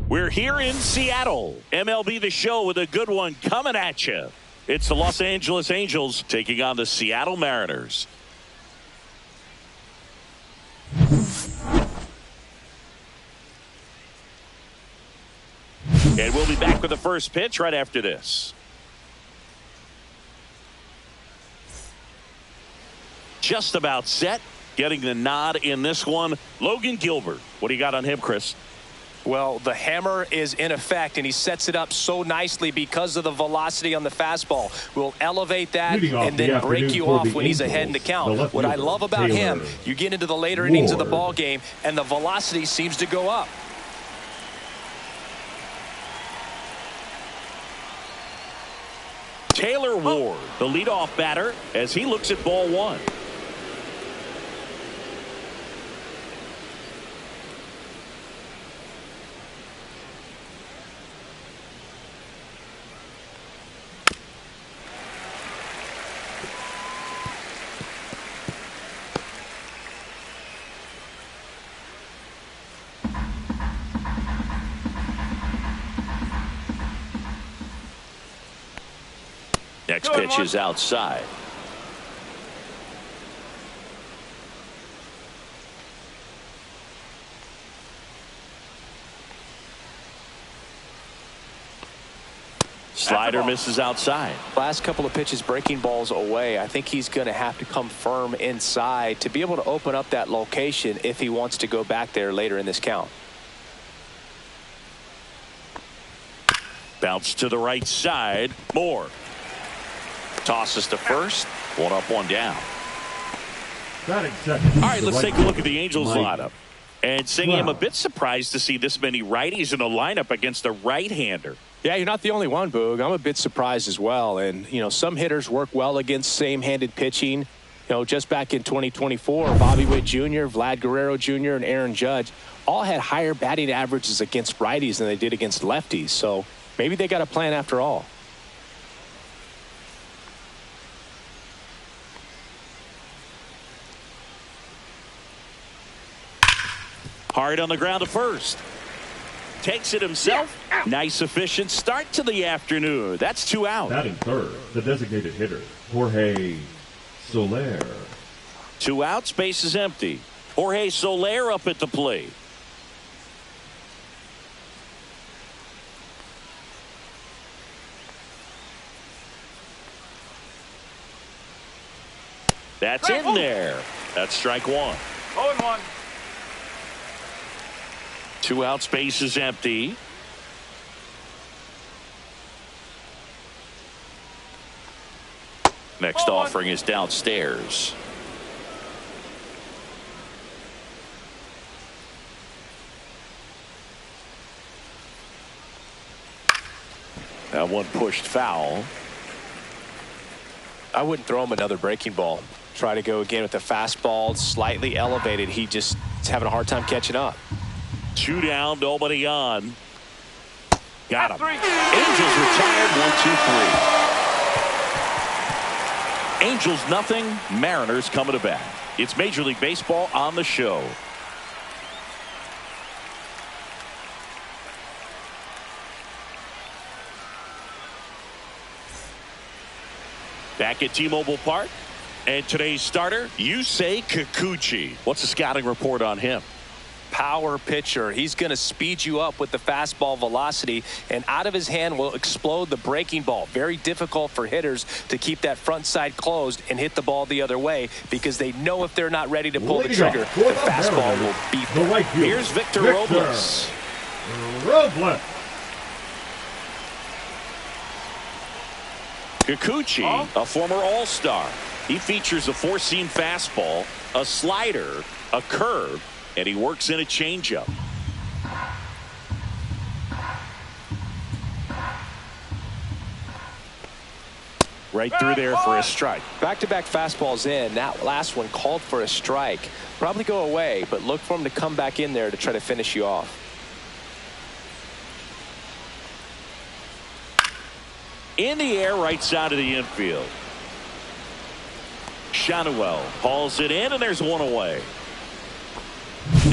We're here in Seattle. MLB The Show with a good one coming at you. It's the Los Angeles Angels taking on the Seattle Mariners. And we'll be back with the first pitch right after this. Just about set. Getting the nod in this one. Logan Gilbert. What do you got on him, Chris? Well, the hammer is in effect, and he sets it up so nicely because of the velocity on the fastball. We'll elevate that and then break you off when he's ahead in the count. What I love about him, you get into the later innings of the ball game, and the velocity seems to go up. Taylor Ward, the leadoff batter, as he looks at ball one. Next pitch is outside. Slider misses outside. Last couple of pitches breaking balls away. I think he's going to have to come firm inside to be able to open up that location if he wants to go back there later in this count. Bounce to the right side. Moore. Tosses to first. One up, one down. All right, let's take a look at the Angels lineup. And Singy, I'm a bit surprised to see this many righties in a lineup against a right-hander. Yeah, you're not the only one, Boog. I'm a bit surprised as well. And, you know, some hitters work well against same-handed pitching. You know, just back in 2024, Bobby Witt Jr., Vlad Guerrero Jr., and Aaron Judge all had higher batting averages against righties than they did against lefties. So maybe they got a plan after all. Hard on the ground to first. Takes it himself. Nice efficient start to the afternoon. That's 2 out. Batting third, the designated hitter, Jorge Soler. 2 outs, base is empty. Jorge Soler up at the plate. That's in there. That's strike one. 0-1. 2 outs, base is empty. Next offering is downstairs. That one pushed foul. I wouldn't throw him another breaking ball. Try to go again with the fastball, slightly elevated. He just is having a hard time catching up. 2 down, nobody on. Got him. Angels retired. 1-2-3. Angels nothing. Mariners coming to bat. It's Major League Baseball on the show. Back at T-Mobile Park. And today's starter, Yusei Kikuchi. What's the scouting report on him? Power pitcher. He's going to speed you up with the fastball velocity, and out of his hand will explode the breaking ball. Very difficult for hitters to keep that front side closed and hit the ball the other way because they know if they're not ready to pull the trigger, the fastball will beat them. Here's Victor Robles. Kikuchi, a former All-Star. He features a 4-seam fastball, a slider, a curve, and he works in a changeup. Right through there for a strike. Back-to-back fastballs in. That last one called for a strike. Probably go away, but look for him to come back in there to try to finish you off. In the air, right side of the infield. Shanuel hauls it in, and there's one away.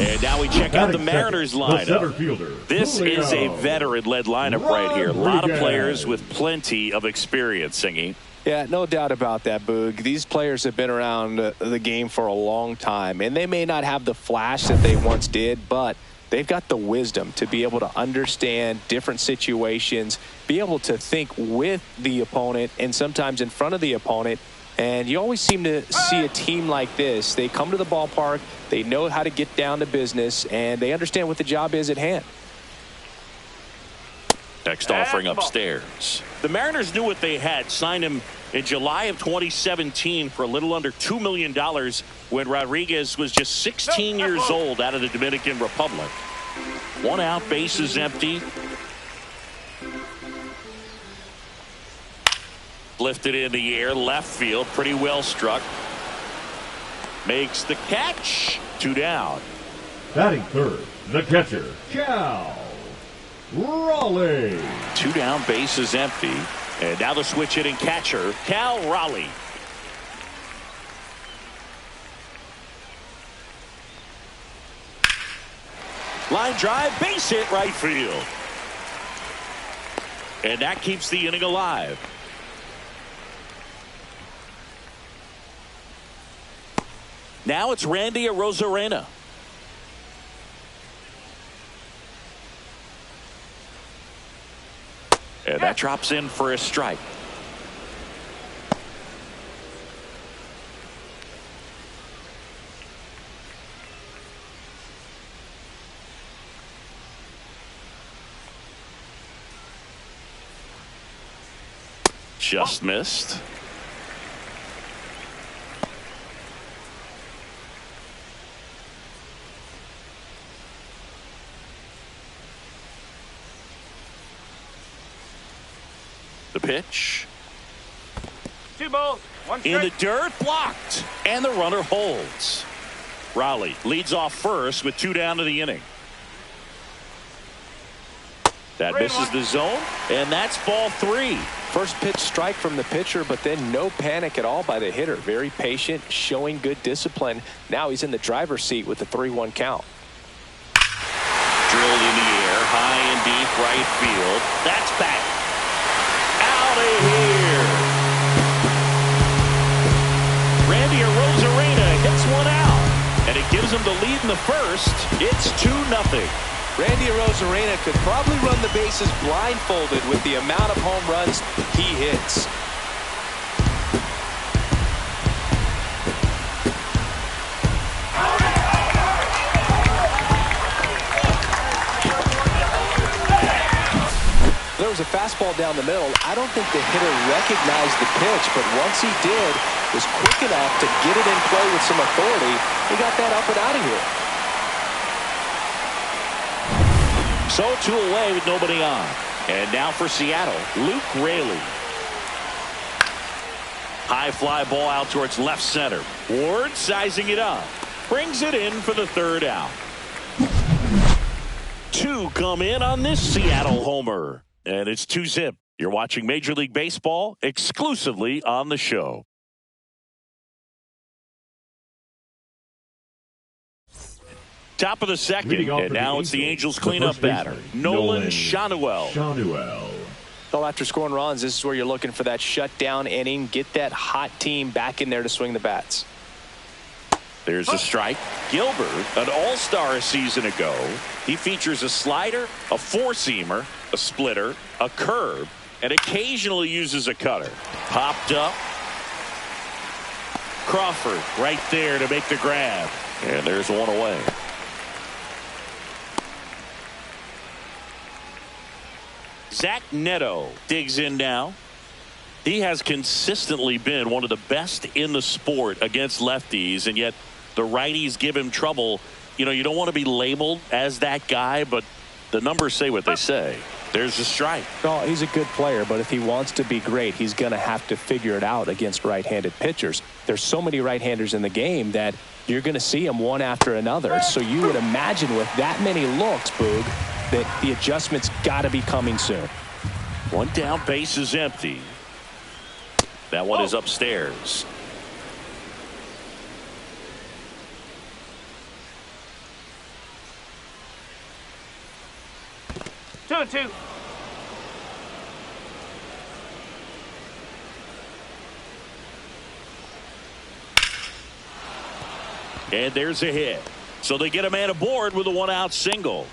And now we check out the Mariners lineup. This Julio is a veteran-led lineup right here. A lot of players with plenty of experience, Singy. Yeah, no doubt about that, Boog. These players have been around the game for a long time, and they may not have the flash that they once did, but they've got the wisdom to be able to understand different situations, be able to think with the opponent and sometimes in front of the opponent. And you always seem to see a team like this. They come to the ballpark, they know how to get down to business, and they understand what the job is at hand. Next offering upstairs. The Mariners knew what they had. Signed him in July of 2017 for a little under $2 million when Rodriguez was just 16 years old out of the Dominican Republic. 1 out, bases empty. Lifted in the air, left field, pretty well struck. Makes the catch. 2 down. Batting third, the catcher, Cal Raleigh. 2 down, bases empty. And now the switch hitting catcher, Cal Raleigh. Line drive, base hit, right field. And that keeps the inning alive. Now it's Randy Arozarena. And that drops in for a strike. Just missed. The pitch. 2 balls, 1 strike. In the dirt, blocked. And the runner holds. Raleigh leads off first with 2 down to the inning. That misses the zone, and that's ball 3. First pitch strike from the pitcher, but then no panic at all by the hitter. Very patient, showing good discipline. Now he's in the driver's seat with the 3-1 count. Drilled in the air, high and deep right field. That's back. Out of here. Randy Arozarena hits 1 out, and it gives him the lead in the first. It's 2-0. Randy Arozarena could probably run the bases blindfolded with the amount of home runs he hits. There was a fastball down the middle. I don't think the hitter recognized the pitch, but once he did, was quick enough to get it in play with some authority. He got that up and out of here. So 2 away with nobody on. And now for Seattle, Luke Raley. High fly ball out towards left center. Ward sizing it up. Brings it in for the 3rd out. 2 come in on this Seattle homer. And it's 2-zip. You're watching Major League Baseball exclusively on the show. Top of the second, and now it's the Angels cleanup batter, Nolan Schanuel. Well, after scoring runs, this is where you're looking for that shutdown inning. Get that hot team back in there to swing the bats. There's a strike. Gilbert, an all-star a season ago. He features a slider, a 4-seamer, a splitter, a curve, and occasionally uses a cutter. Popped up. Crawford right there to make the grab. And there's 1 away. Zach Neto digs in now. He has consistently been one of the best in the sport against lefties, and yet the righties give him trouble. You know, you don't want to be labeled as that guy, but the numbers say what they say. There's a strike. Well, he's a good player, but if he wants to be great, he's going to have to figure it out against right-handed pitchers. There's so many right-handers in the game that you're going to see them one after another. So you would imagine with that many looks, Boog, that the adjustment's got to be coming soon. 1 down, base is empty. That one is upstairs. 2-2. And there's a hit. So they get a man aboard with a one-out single.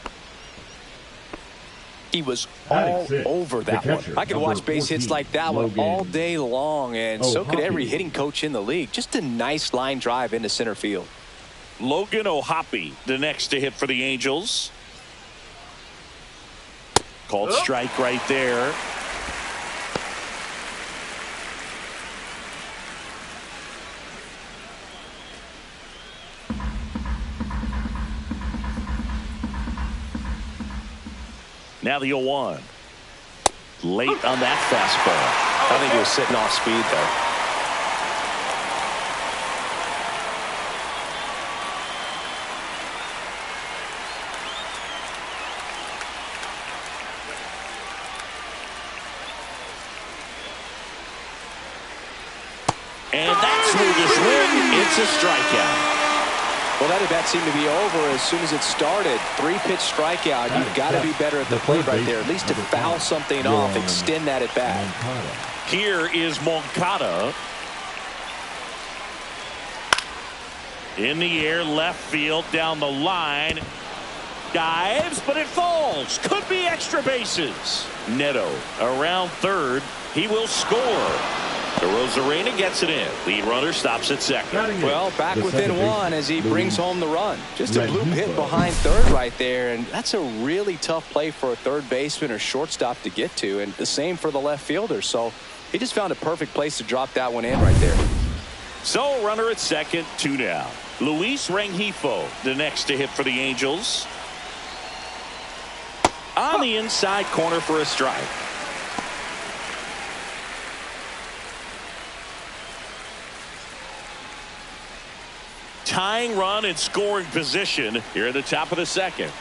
He was all over that one. I could watch base 14, hits like that one all day long, and so could every O'Hoppe. hitting coach in the league. Just a nice line drive into center field. Logan O'Hoppe, the next to hit for the Angels. Called strike right there. Now the 0-1. Late on that fastball. I think he was sitting off speed there. And that's where the swing. It's a strikeout. Well, that at bat seemed to be over as soon as it started. 3-pitch strikeout. You've got to be better at the plate right there, at least to foul something off, extend that at bat. Here is Moncada. In the air, left field, down the line. Dives, but it falls. Could be extra bases. Neto around third. He will score. The Rosarena gets it in. Lead runner stops at second. Well, back within one as he brings home the run. Just a bloop hit behind third right there, and that's a really tough play for a third baseman or shortstop to get to, and the same for the left fielder. So he just found a perfect place to drop that one in right there. So runner at second, 2 down. Luis Rengifo, the next to hit for the Angels. On the inside corner for a strike. Tying run in scoring position here at the top of the second.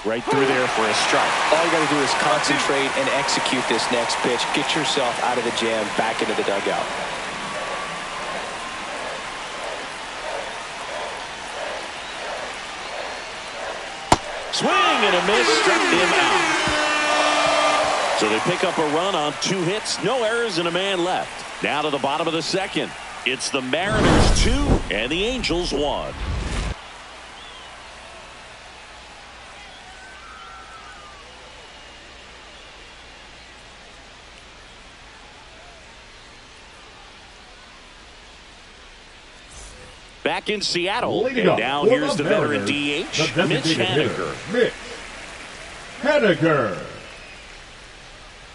Right through there for a strike. All you got to do is concentrate and execute this next pitch. Get yourself out of the jam, back into the dugout. Swing and a miss, struck him out. So they pick up a run on 2 hits, no errors, and a man left. Now to the bottom of the second. It's the Mariners 2 and the Angels 1. Back in Seattle, and now here's the veteran DH, Mitch Haniger. Mitch Haniger.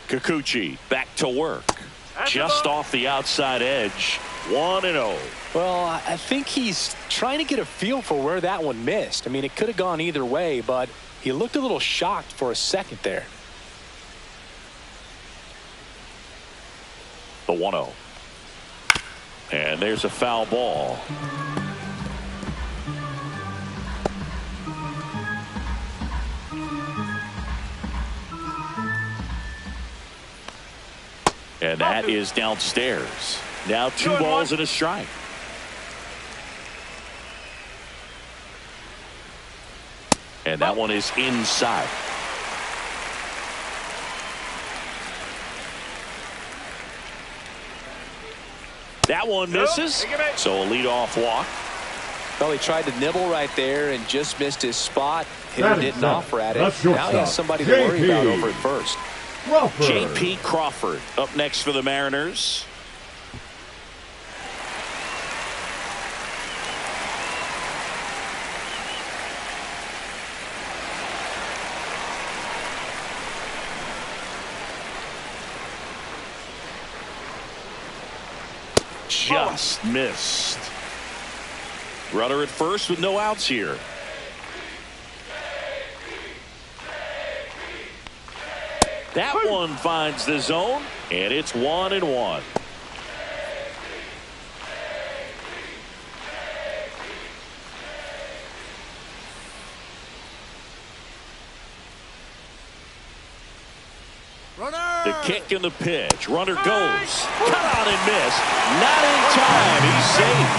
Kikuchi back to work. Just off the outside edge. 1-0. Well, I think he's trying to get a feel for where that one missed. I mean, it could have gone either way, but he looked a little shocked for a second there. The 1-0. And there's a foul ball. And that is downstairs. Now 2 balls and a strike. And that one is inside. That one misses. So a leadoff walk. Well, he tried to nibble right there and just missed his spot. Hitter didn't offer at it. Now he has somebody to worry about over at first. J.P. Crawford up next for the Mariners. Just missed. Runner at first with no outs here. That one finds the zone, and it's 1-1. The kick and the pitch. Runner goes. Cut out and miss. Not in time. He's safe.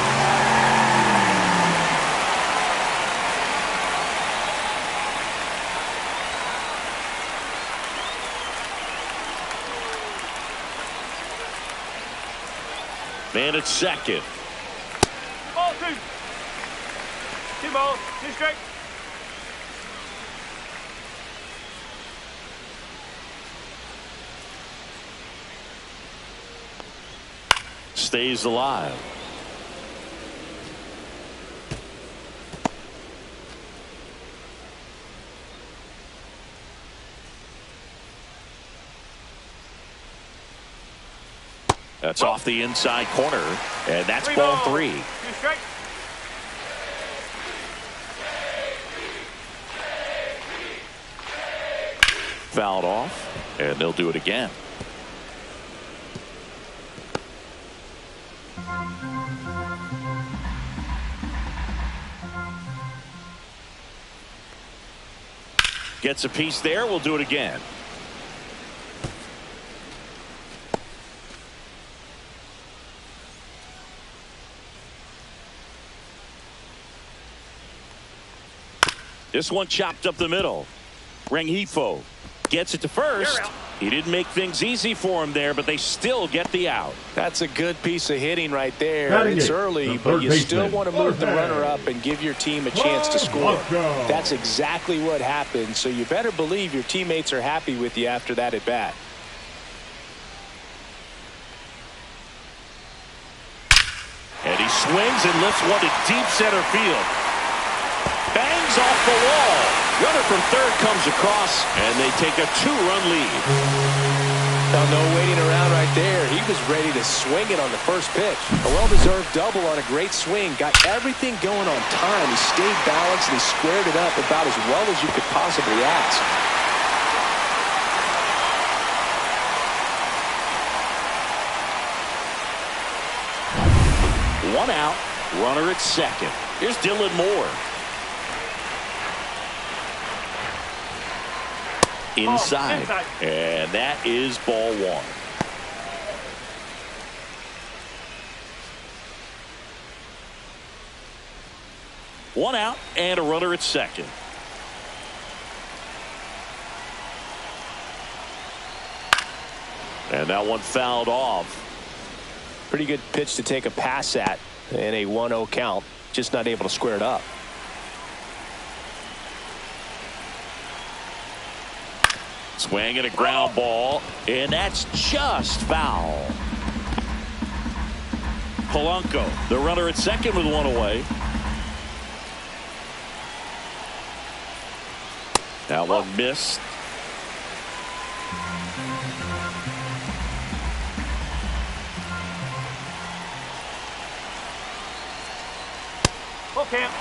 Man at second. Ball two. Two balls, two strikes. Stays alive. That's off the inside corner, and that's ball three. Two strikes. Fouled off, and they'll do it again. Gets a piece there. We'll do it again. This one chopped up the middle. Rengifo gets it to first. He didn't make things easy for him there, but they still get the out. That's a good piece of hitting right there. It's early, but you still want to move the runner up and give your team a chance to score. That's exactly what happened, so you better believe your teammates are happy with you after that at bat. And he swings and lifts one to deep center field. Bangs off the wall. Runner from third comes across, and they take a two-run lead. Now, no waiting around right there. He was ready to swing it on the first pitch. A well-deserved double on a great swing. Got everything going on time. He stayed balanced, and he squared it up about as well as you could possibly ask. One out, runner at second. Here's Dylan Moore. Inside. And that is ball one. One out and a runner at second. And that one fouled off. Pretty good pitch to take a pass at in a 1-0 count. Just not able to square it up. Swing and a ground ball, and that's just foul. Polanco, the runner at second with one away. That one missed. Full camp.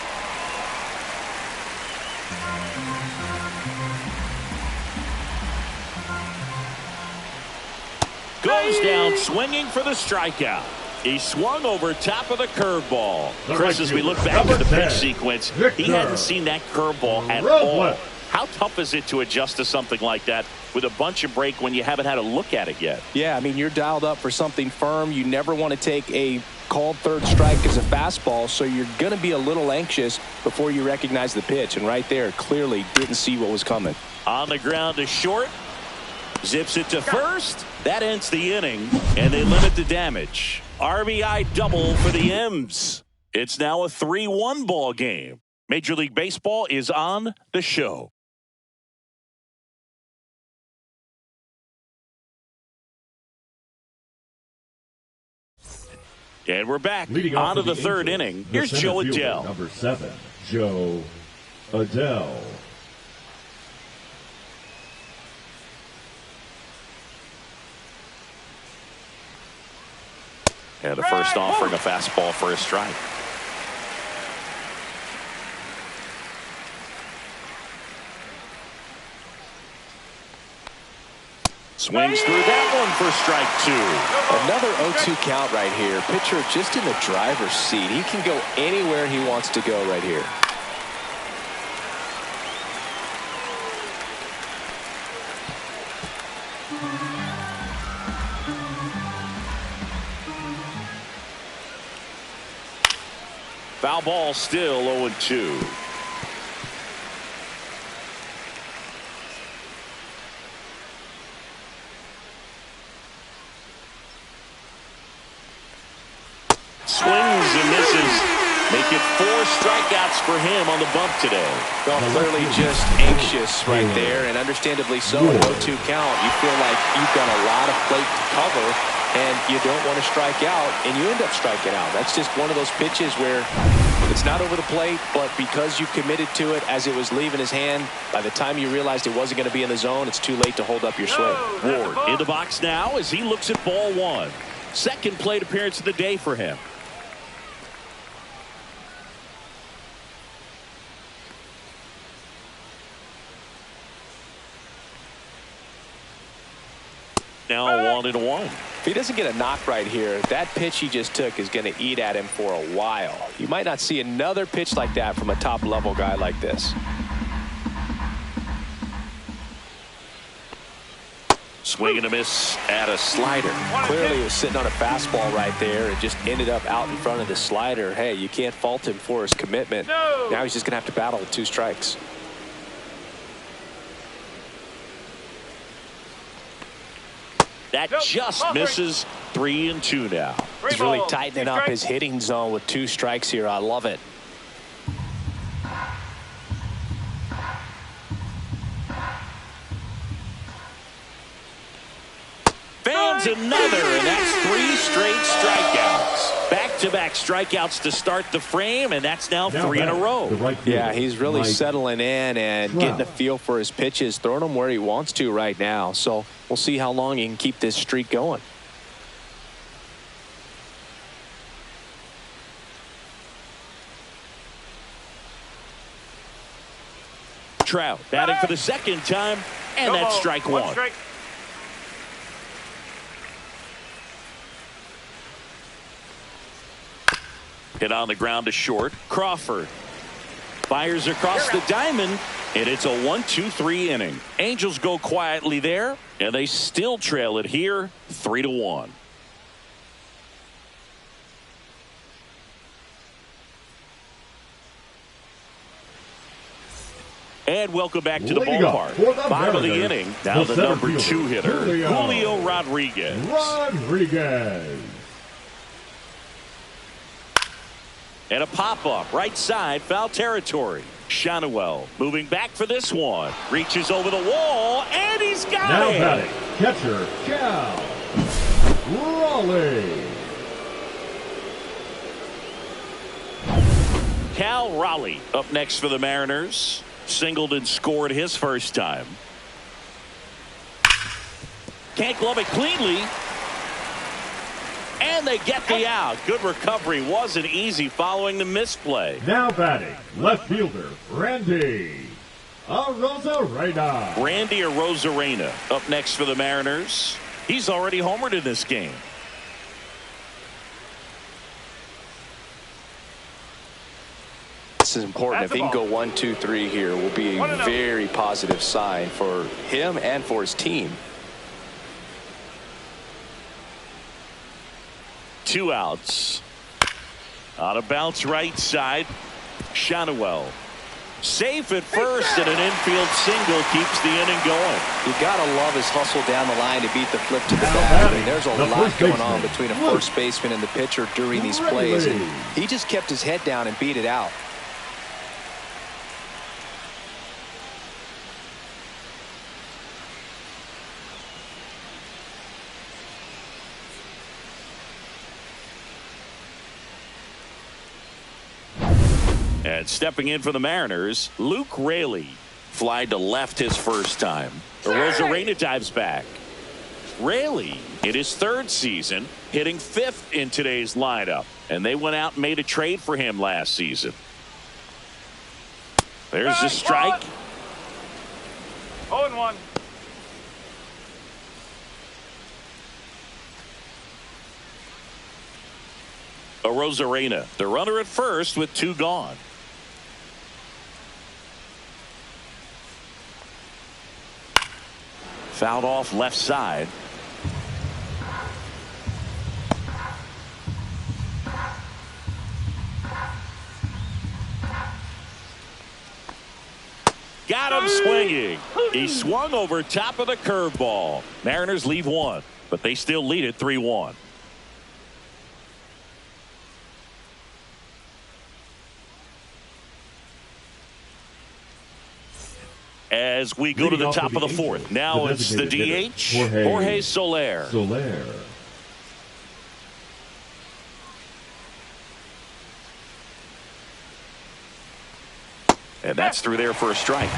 Goes down swinging for the strikeout. He swung over top of the curveball. Chris, as we look back at the pitch sequence, he hadn't seen that curveball at all. How tough is it to adjust to something like that with a bunch of break when you haven't had a look at it yet? Yeah, I mean, you're dialed up for something firm. You never want to take a called third strike as a fastball, so you're going to be a little anxious before you recognize the pitch. And right there, clearly didn't see what was coming. On the ground to short. Zips it to first. That ends the inning, and they limit the damage. RBI double for the M's. It's now a 3-1 ball game. Major League Baseball is on the show. And we're back on to the third inning. Here's Joe Adell. Number 7, Joe Adell. And the first offering a fastball for a strike. Swings through that one for strike two. Another 0-2 count right here. Pitcher just in the driver's seat. He can go anywhere he wants to go right here. Foul ball, still 0-2. at 4 strikeouts for him on the bump today. Well, clearly just anxious right there, and understandably so. 0-2 count. You feel like you've got a lot of plate to cover, and you don't want to strike out, and you end up striking out. That's just one of those pitches where it's not over the plate, but because you committed to it as it was leaving his hand, by the time you realized it wasn't going to be in the zone, it's too late to hold up your swing. Ward in the box now as he looks at ball 1. Second plate appearance of the day for him. Now 1-1. If he doesn't get a knock right here, that pitch he just took is going to eat at him for a while. You might not see another pitch like that from a top-level guy like this. Swing and a miss at a slider. Clearly he was sitting on a fastball right there and just ended up out in front of the slider. Hey, you can't fault him for his commitment. No. Now he's just going to have to battle with 2 strikes. That just misses. 3-2 now. He's really tightening up his hitting zone with 2 strikes here. I love it. Fans another, and that's 3 straight strikeouts. Back-to-back strikeouts to start the frame, and that's now 3 in a row. Yeah, he's really settling in and getting a feel for his pitches, throwing them where he wants to right now. So we'll see how long he can keep this streak going. Trout batting for the second time, and that's strike 1. Strike. Hit on the ground to short. Crawford fires across the diamond, and it's a 1-2-3 inning. Angels go quietly there, and they still trail it here 3-1. And welcome back to the ballpark. Bottom of the inning. Now the number 2 hitter, Julio Rodriguez. And a pop-up right side, foul territory. Schanuel moving back for this one. Reaches over the wall, and he's got now it. Batting, catcher, Cal Raleigh. Cal Raleigh up next for the Mariners. Singled and scored his first time. Can't glove it cleanly. And they get the out. Good recovery. Wasn't easy following the misplay. Now batting, left fielder, Randy Arozarena. Randy Arozarena up next for the Mariners. He's already homered in this game. This is important. If he can go 1-2-3 here, will be a very positive sign for him and for his team. 2 outs. On a bounce right side. Schanuel safe at first, and an infield single keeps the inning going. You gotta love his hustle down the line to beat the flip to the bat. I mean, there's a lot going on between a first baseman and the pitcher during these plays, and he just kept his head down and beat it out. And stepping in for the Mariners, Luke Raley. Fly to left his first time. Arozarena dives back. Raley in his 3rd season, hitting 5th in today's lineup. And they went out and made a trade for him last season. There's the strike. 0-1. Arozarena, the runner at first with 2 gone. Fouled off left side. Got him swinging. He swung over top of the curveball. Mariners leave 1, but they still lead it 3-1. as we go to the top of the fourth. Now it's the DH, Jorge Soler. And that's through there for a strike.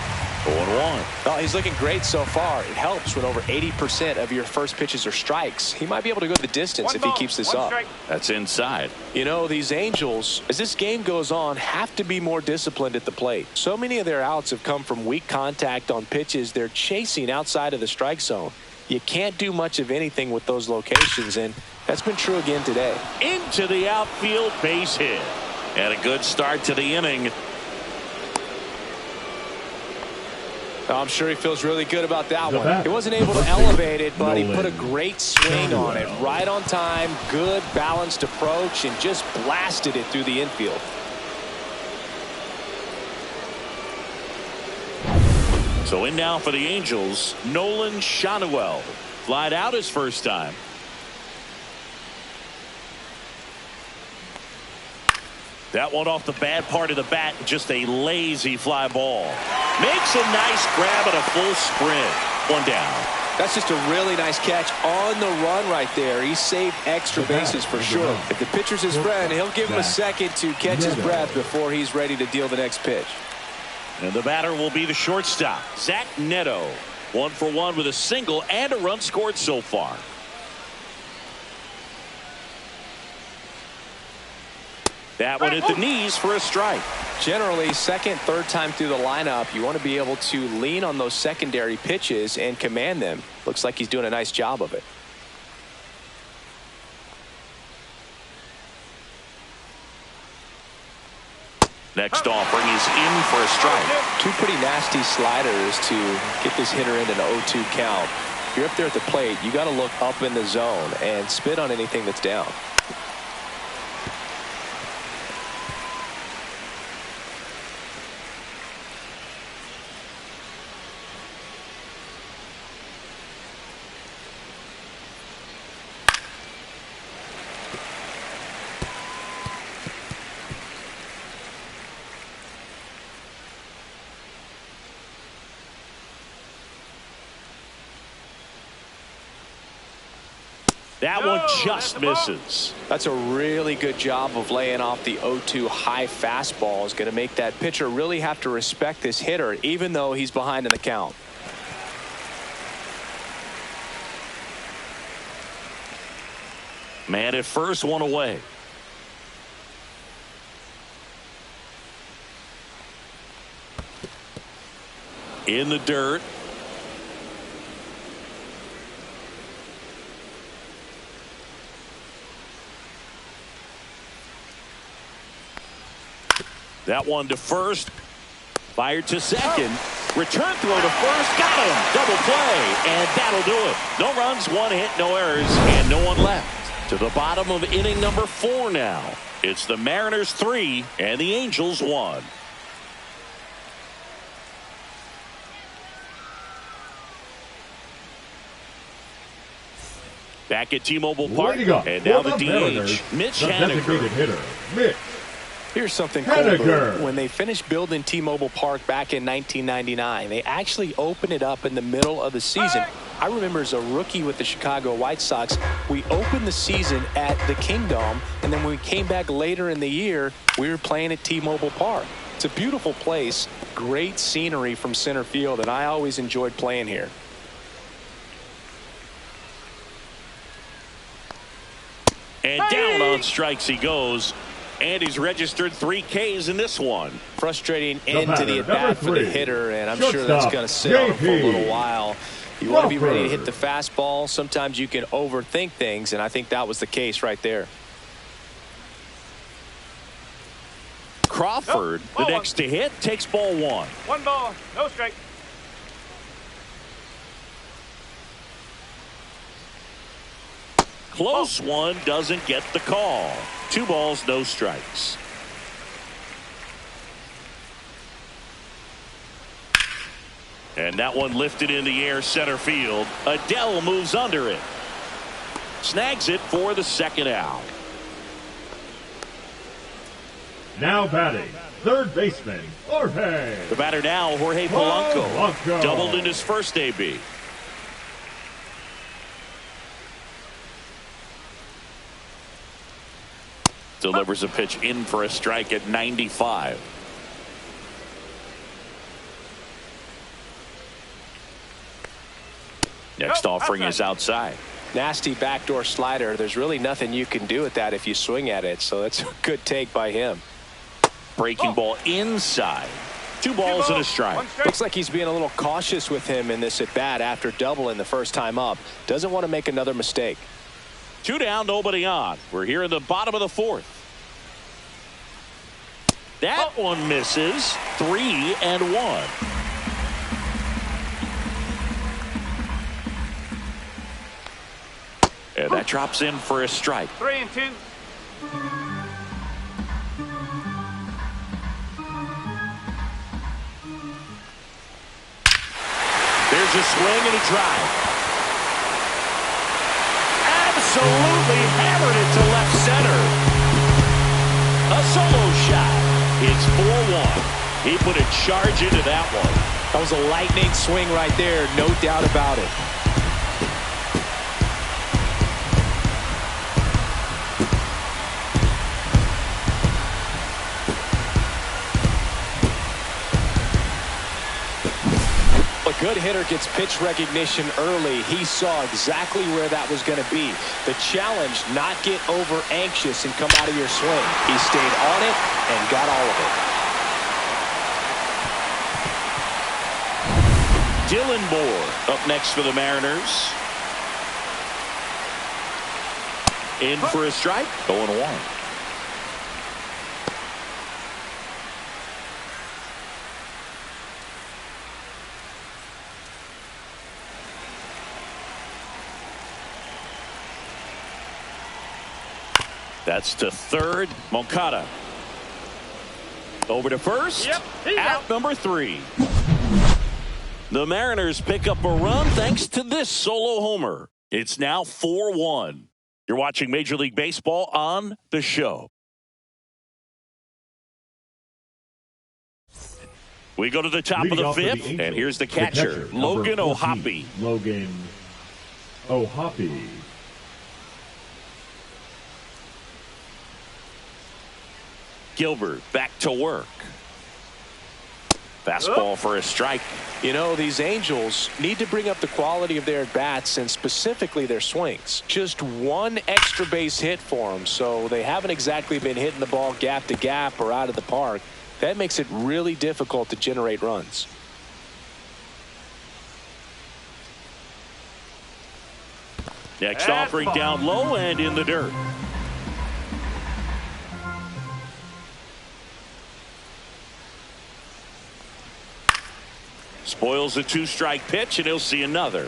0-1. Well, he's looking great so far. It helps when over 80% of your first pitches are strikes. He might be able to go the distance if he keeps this up. That's inside. You know, these Angels, as this game goes on, have to be more disciplined at the plate. So many of their outs have come from weak contact on pitches they're chasing outside of the strike zone. You can't do much of anything with those locations, and that's been true again today. Into the outfield, base hit. And a good start to the inning. I'm sure he feels really good about that one. He wasn't able to elevate it, but he put a great swing on it. Right on time, good balanced approach, and just blasted it through the infield. So in now for the Angels, Nolan Schanuel. Flied out his first time. That one off the bad part of the bat, just a lazy fly ball. Makes a nice grab and a full sprint. One down. That's just a really nice catch on the run right there. He saved extra bases for sure. If the pitcher's his friend, he'll give him a second to catch his breath before he's ready to deal the next pitch. And the batter will be the shortstop, Zach Neto. 1 for 1 with a single and a run scored so far. That one at the knees for a strike. Generally, second, third time through the lineup, you want to be able to lean on those secondary pitches and command them. Looks like he's doing a nice job of it. Next offering is in for a strike. Two pretty nasty sliders to get this hitter into an 0-2 count. If you're up there at the plate, you got to look up in the zone and spit on anything that's down. That one just misses. That's a really good job of laying off the 0-2 high fastball. Is going to make that pitcher really have to respect this hitter, even though he's behind in the count. Man at first, one away. In the dirt. That one to first. Fired to second. Return throw to first. Got him. Double play. And that'll do it. No runs, one hit, no errors, and no one left. To the bottom of inning number 4 now. It's the Mariners 3 and the Angels 1. Back at T-Mobile Park. And now the DH, Mitch Haniger. Here's something cool. When they finished building T-Mobile Park back in 1999, they actually opened it up in the middle of the season. I remember as a rookie with the Chicago White Sox, we opened the season at the Kingdome, and then when we came back later in the year, we were playing at T-Mobile Park. It's a beautiful place, great scenery from center field, and I always enjoyed playing here. And down on strikes he goes. And he's registered 3 Ks in this one. Frustrating end to the at-bat for the hitter, and I'm sure that's going to sit on him for a little while. You want to be ready to hit the fastball. Sometimes you can overthink things, and I think that was the case right there. Crawford, the next to hit, takes ball 1. 1 ball, no strike. Close one, doesn't get the call. 2 balls, no strikes. And that one lifted in the air center field. Adell moves under it. Snags it for the second out. Now batting, third baseman, Jorge. The batter now, Jorge Polanco. Polanco. Doubled in his first AB. Delivers a pitch in for a strike at 95. Next offering is outside. Nasty backdoor slider. There's really nothing you can do with that if you swing at it. So that's a good take by him. Breaking ball inside. 2 balls and a strike. Looks like he's being a little cautious with him in this at bat after doubling the first time up. Doesn't want to make another mistake. 2 down, nobody on. We're here in the bottom of the 4th. That one misses. 3-1. And that drops in for a strike. 3-2. There's a swing and a drive. Absolutely hammered it to left center. A solo shot. It's 4-1. He put a charge into that one. That was a lightning swing right there. No doubt about it. A good hitter gets pitch recognition early. He saw exactly where that was going to be. The challenge, not get over anxious and come out of your swing. He stayed on it and got all of it. Dylan Moore up next for the Mariners. In for a strike. 0-1. That's to third. Moncada. Over to first. Out number 3. The Mariners pick up a run thanks to this solo homer. It's now 4-1. You're watching Major League Baseball on The Show. We go to the top of the 5th, and here's the catcher, Logan O'Hoppe. Logan O'Hoppe. Gilbert back to work. Fastball for a strike. You know, these Angels need to bring up the quality of their at-bats and specifically their swings. Just one extra base hit for them, so they haven't exactly been hitting the ball gap to gap or out of the park. That makes it really difficult to generate runs. Next offering down low and in the dirt. Spoils a 2-strike pitch, and he'll see another.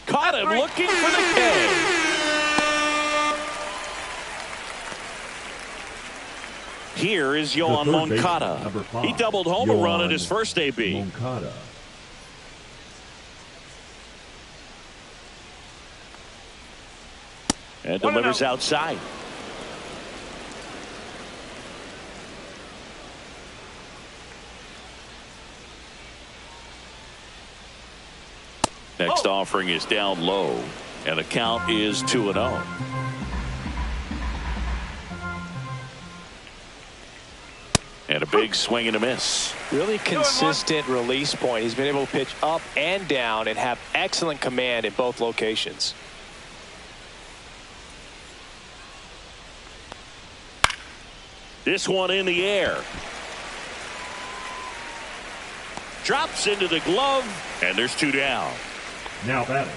Caught him looking for the K. Here is Yoan Moncada. He doubled home a run in his first AB. Moncada. And delivers outside. Next offering is down low, and the count is 2-0. And a big swing and a miss. Really consistent release point. He's been able to pitch up and down and have excellent command in both locations. This one in the air. Drops into the glove, and there's 2 down. Now batting,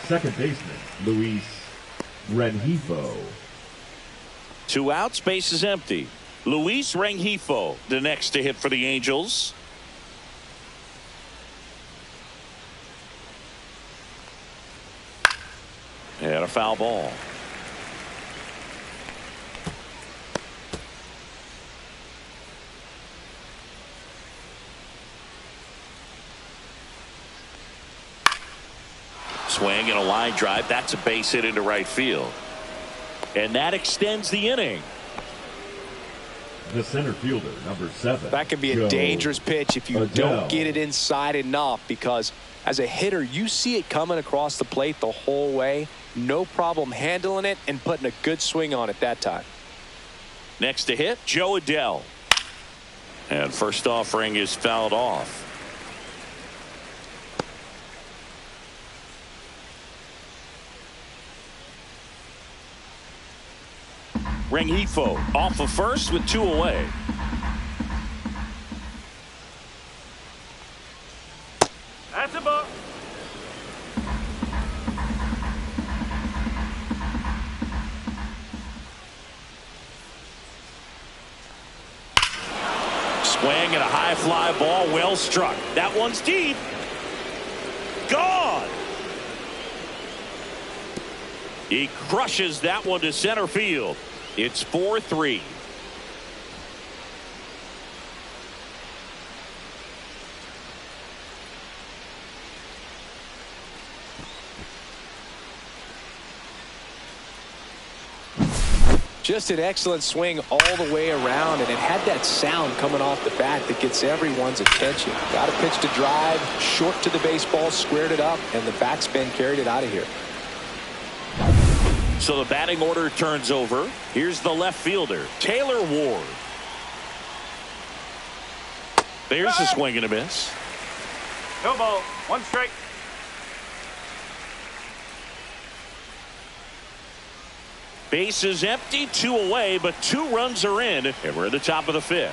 second baseman, Luis Rengifo. 2 outs, base is empty. Luis Rengifo, the next to hit for the Angels. And a foul ball. swing and a line drive. That's a base hit into right field. And that extends the inning. The center fielder, number 7. That can be a dangerous pitch if you don't get it inside enough, because as a hitter, you see it coming across the plate the whole way. No problem handling it and putting a good swing on it that time. Next to hit, Jo Adell. And first offering is fouled off. Rengifo off of first with 2 away. That's a ball. Swing and a high fly ball, well struck. That one's deep. Gone. He crushes that one to center field. It's 4-3. Just an excellent swing all the way around, and it had that sound coming off the bat that gets everyone's attention. Got a pitch to drive, short to the baseball, squared it up, and the backspin carried it out of here. So the batting order turns over. Here's the left fielder, Taylor Ward. There's a swing and a miss. No ball. 1 strike. Base is empty, 2 away, but 2 runs are in, and we're at the top of the 5th.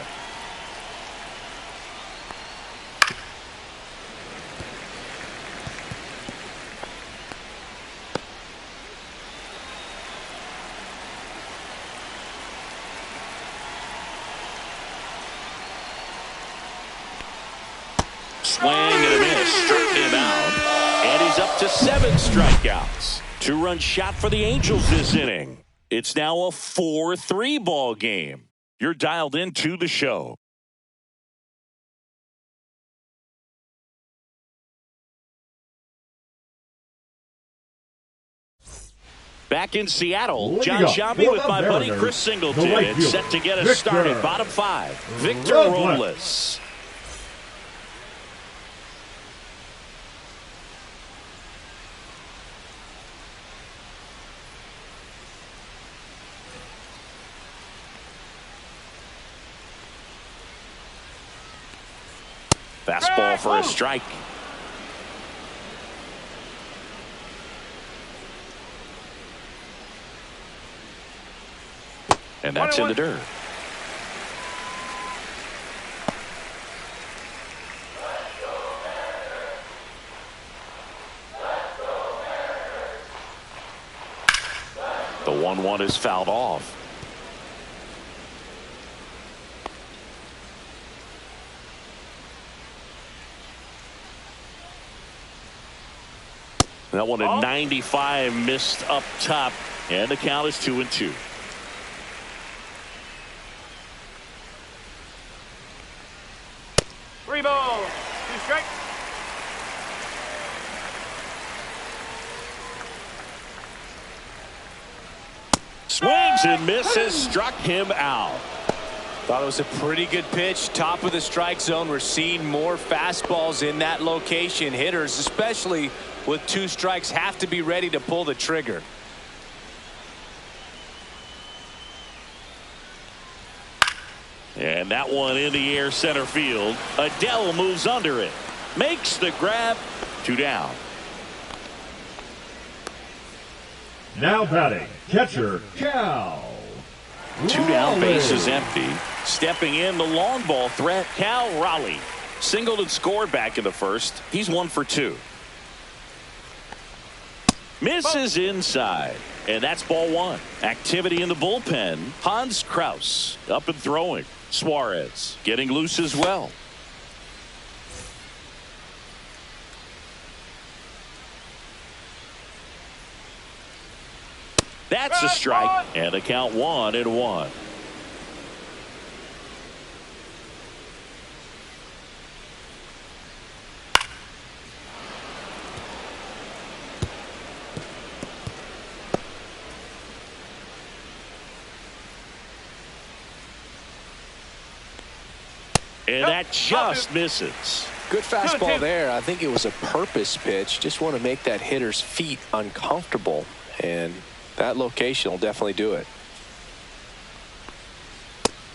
Swing and a miss, struck him out, and he's up to 7 strikeouts. 2-run shot for the Angels this inning. It's now a 4-3 ball game. You're dialed into the show. Back in Seattle, John Sciambi with my buddy Chris Singleton. It's set to get us started. Bottom 5, Victor Robles. Fastball for a strike. And that's in the dirt. The 1-1 is fouled off. That one at 95 missed up top, and the count is 2-2. Three balls. 2 strikes. Swings and misses, struck him out. Thought it was a pretty good pitch. Top of the strike zone. We're seeing more fastballs in that location. Hitters, especially with 2 strikes, have to be ready to pull the trigger. And that one in the air center field. Adell moves under it. Makes the grab. 2 down. Now batting, catcher Cal. 2 down, base is empty. Stepping in, the long ball threat, Cal Raleigh. Singled and scored back in the first. He's 1 for 2. Misses inside. And that's ball 1. Activity in the bullpen. Hans Kraus up and throwing. Suarez getting loose as well. That's a strike, and the count 1-1. And that just misses. Good fastball there. I think it was a purpose pitch. Just want to make that hitter's feet uncomfortable. And that location will definitely do it.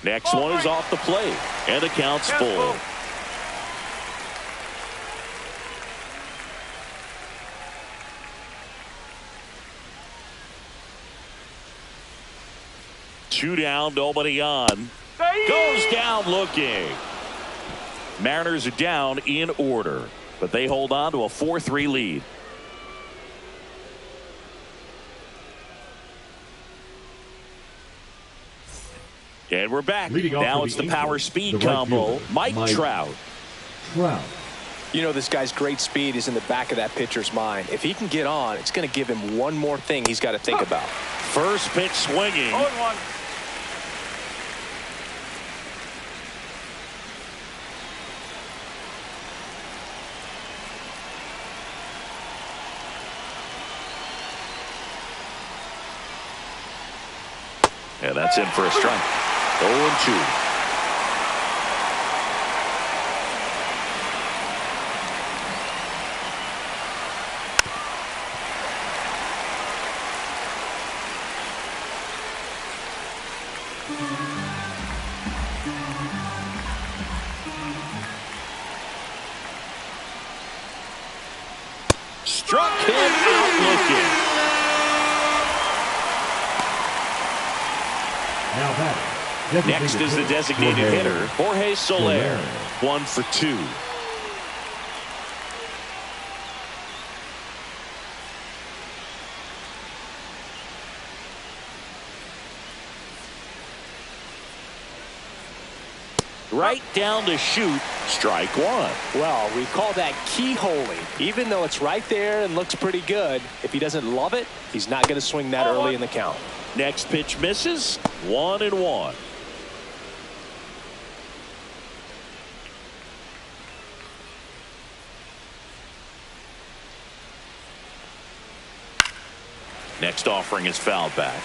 Next one is off the plate. And the count's full. Two down, nobody on. Goes down looking. Mariners are down in order, but they hold on to a 4-3 lead. And we're back. Now it's the power speed combo. Mike Trout. You know, this guy's great speed is in the back of that pitcher's mind. If he can get on, it's going to give him one more thing he's got to think about. First pitch swinging. 0-1. And that's in for a strike. 0-2. Struck him out looking. Next is the designated hitter, Jorge Soler. 1 for 2. Right down to shoot. Strike one. Well, we call that keyholing. Even though it's right there and looks pretty good, if he doesn't love it, he's not going to swing that early in the count. Next pitch misses. 1-1. Next offering is fouled back.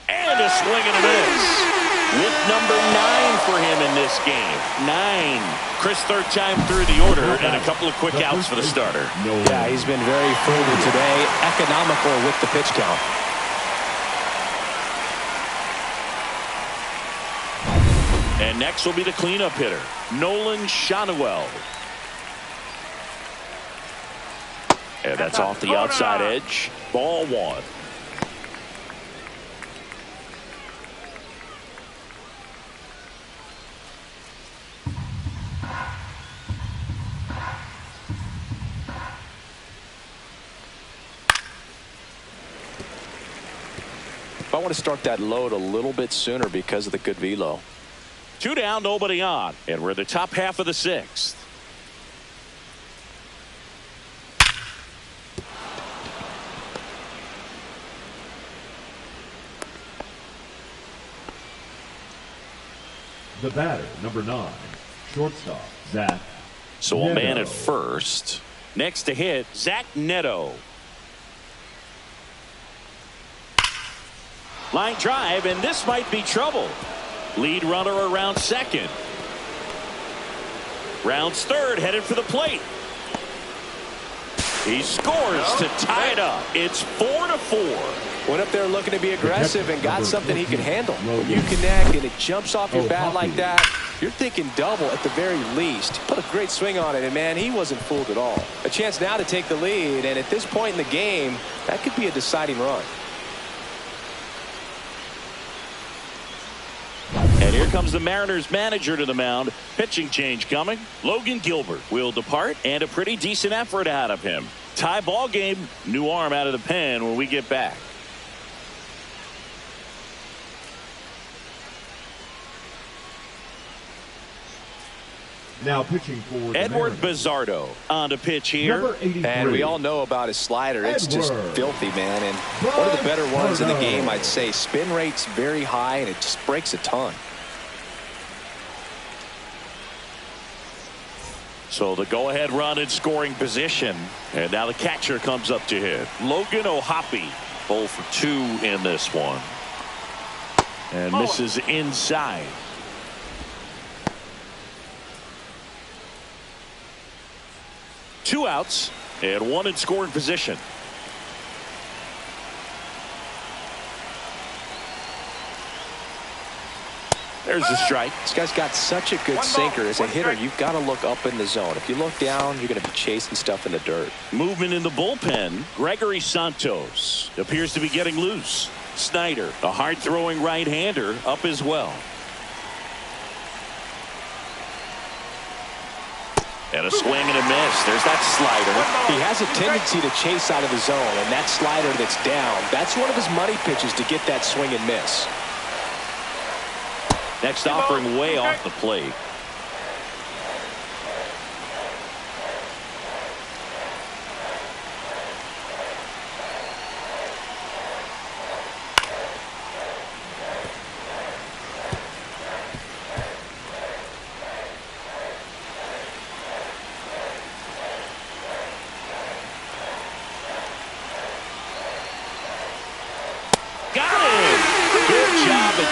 And a swing and a miss. With number 9 for him in this game. 9. Chris, third time through the order, and a couple of quick outs for the starter. Yeah, he's been very frugal today. Economical with the pitch count. And next will be the cleanup hitter, Nolan Schanuel. And that's off the outside edge. Ball 1. I want to start that load a little bit sooner because of the good velo. 2 down, nobody on, and we're in the top half of the 6th. The batter, number 9, shortstop, Zach So Neto. A man at first. Next to hit, Zach Neto. Line drive, and this might be trouble. Lead runner around second. Rounds third, headed for the plate. He scores to tie it up. It's 4-4. Went up there looking to be aggressive and got something he could handle. When you connect and it jumps off your bat like that, you're thinking double at the very least. Put a great swing on it, and man, he wasn't fooled at all. A chance now to take the lead, and at this point in the game, that could be a deciding run. And here comes the Mariners manager to the mound. Pitching change coming. Logan Gilbert will depart, and a pretty decent effort out of him. Tie ball game. New arm out of the pen when we get back. Now pitching for Edward Bizardo on to pitch here. And we all know about his slider. It's just filthy, man. And one of the better ones in the game, I'd say. Spin rate's very high, and it just breaks a ton. So the go-ahead run in scoring position. And now the catcher comes up to hit. Logan O'Hoppe, 0 for 2 in this one. And misses inside. Two outs and one in scoring position. There's a strike. This guy's got such a good sinker. As a hitter, you've got to look up in the zone. If you look down, you're going to be chasing stuff in the dirt. Movement in the bullpen. Gregory Santos appears to be getting loose. Snyder, a hard-throwing right-hander, up as well. And a swing and a miss. There's that slider. He has a tendency to chase out of the zone, and that slider that's down, that's one of his money pitches to get that swing and miss. Next offering way off the plate.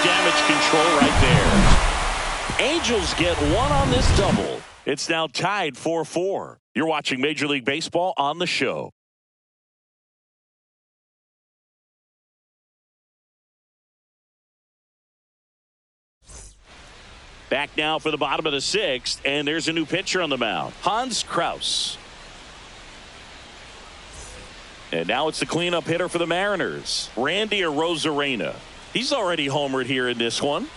Damage control right there. Angels get one on this double. It's now tied 4-4. You're watching Major League Baseball on the show. Back now for the bottom of the sixth, and there's a new pitcher on the mound, Hans Kraus. And now it's the cleanup hitter for the Mariners, Randy Arozarena. He's already homered here in this one.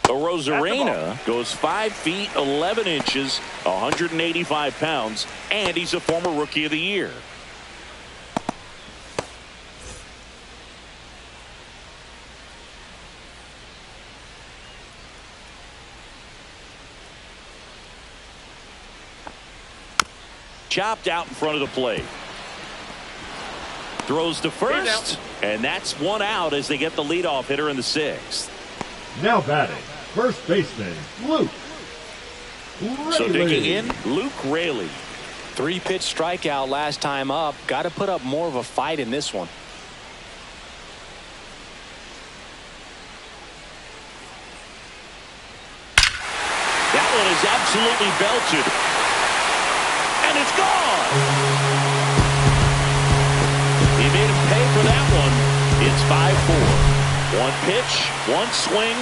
Arozarena goes 5 feet 11 inches, 185 pounds, and he's a former Rookie of the Year. Chopped out in front of the plate. Throws to first, and that's one out as they get the leadoff hitter in the sixth. Now batting, first baseman, Luke Raley. So digging in, Luke Raley. 3-pitch strikeout last time up. Got to put up more of a fight in this one. That one is absolutely belted. And it's gone. He made him pay for that one. It's 5-4. One pitch, one swing,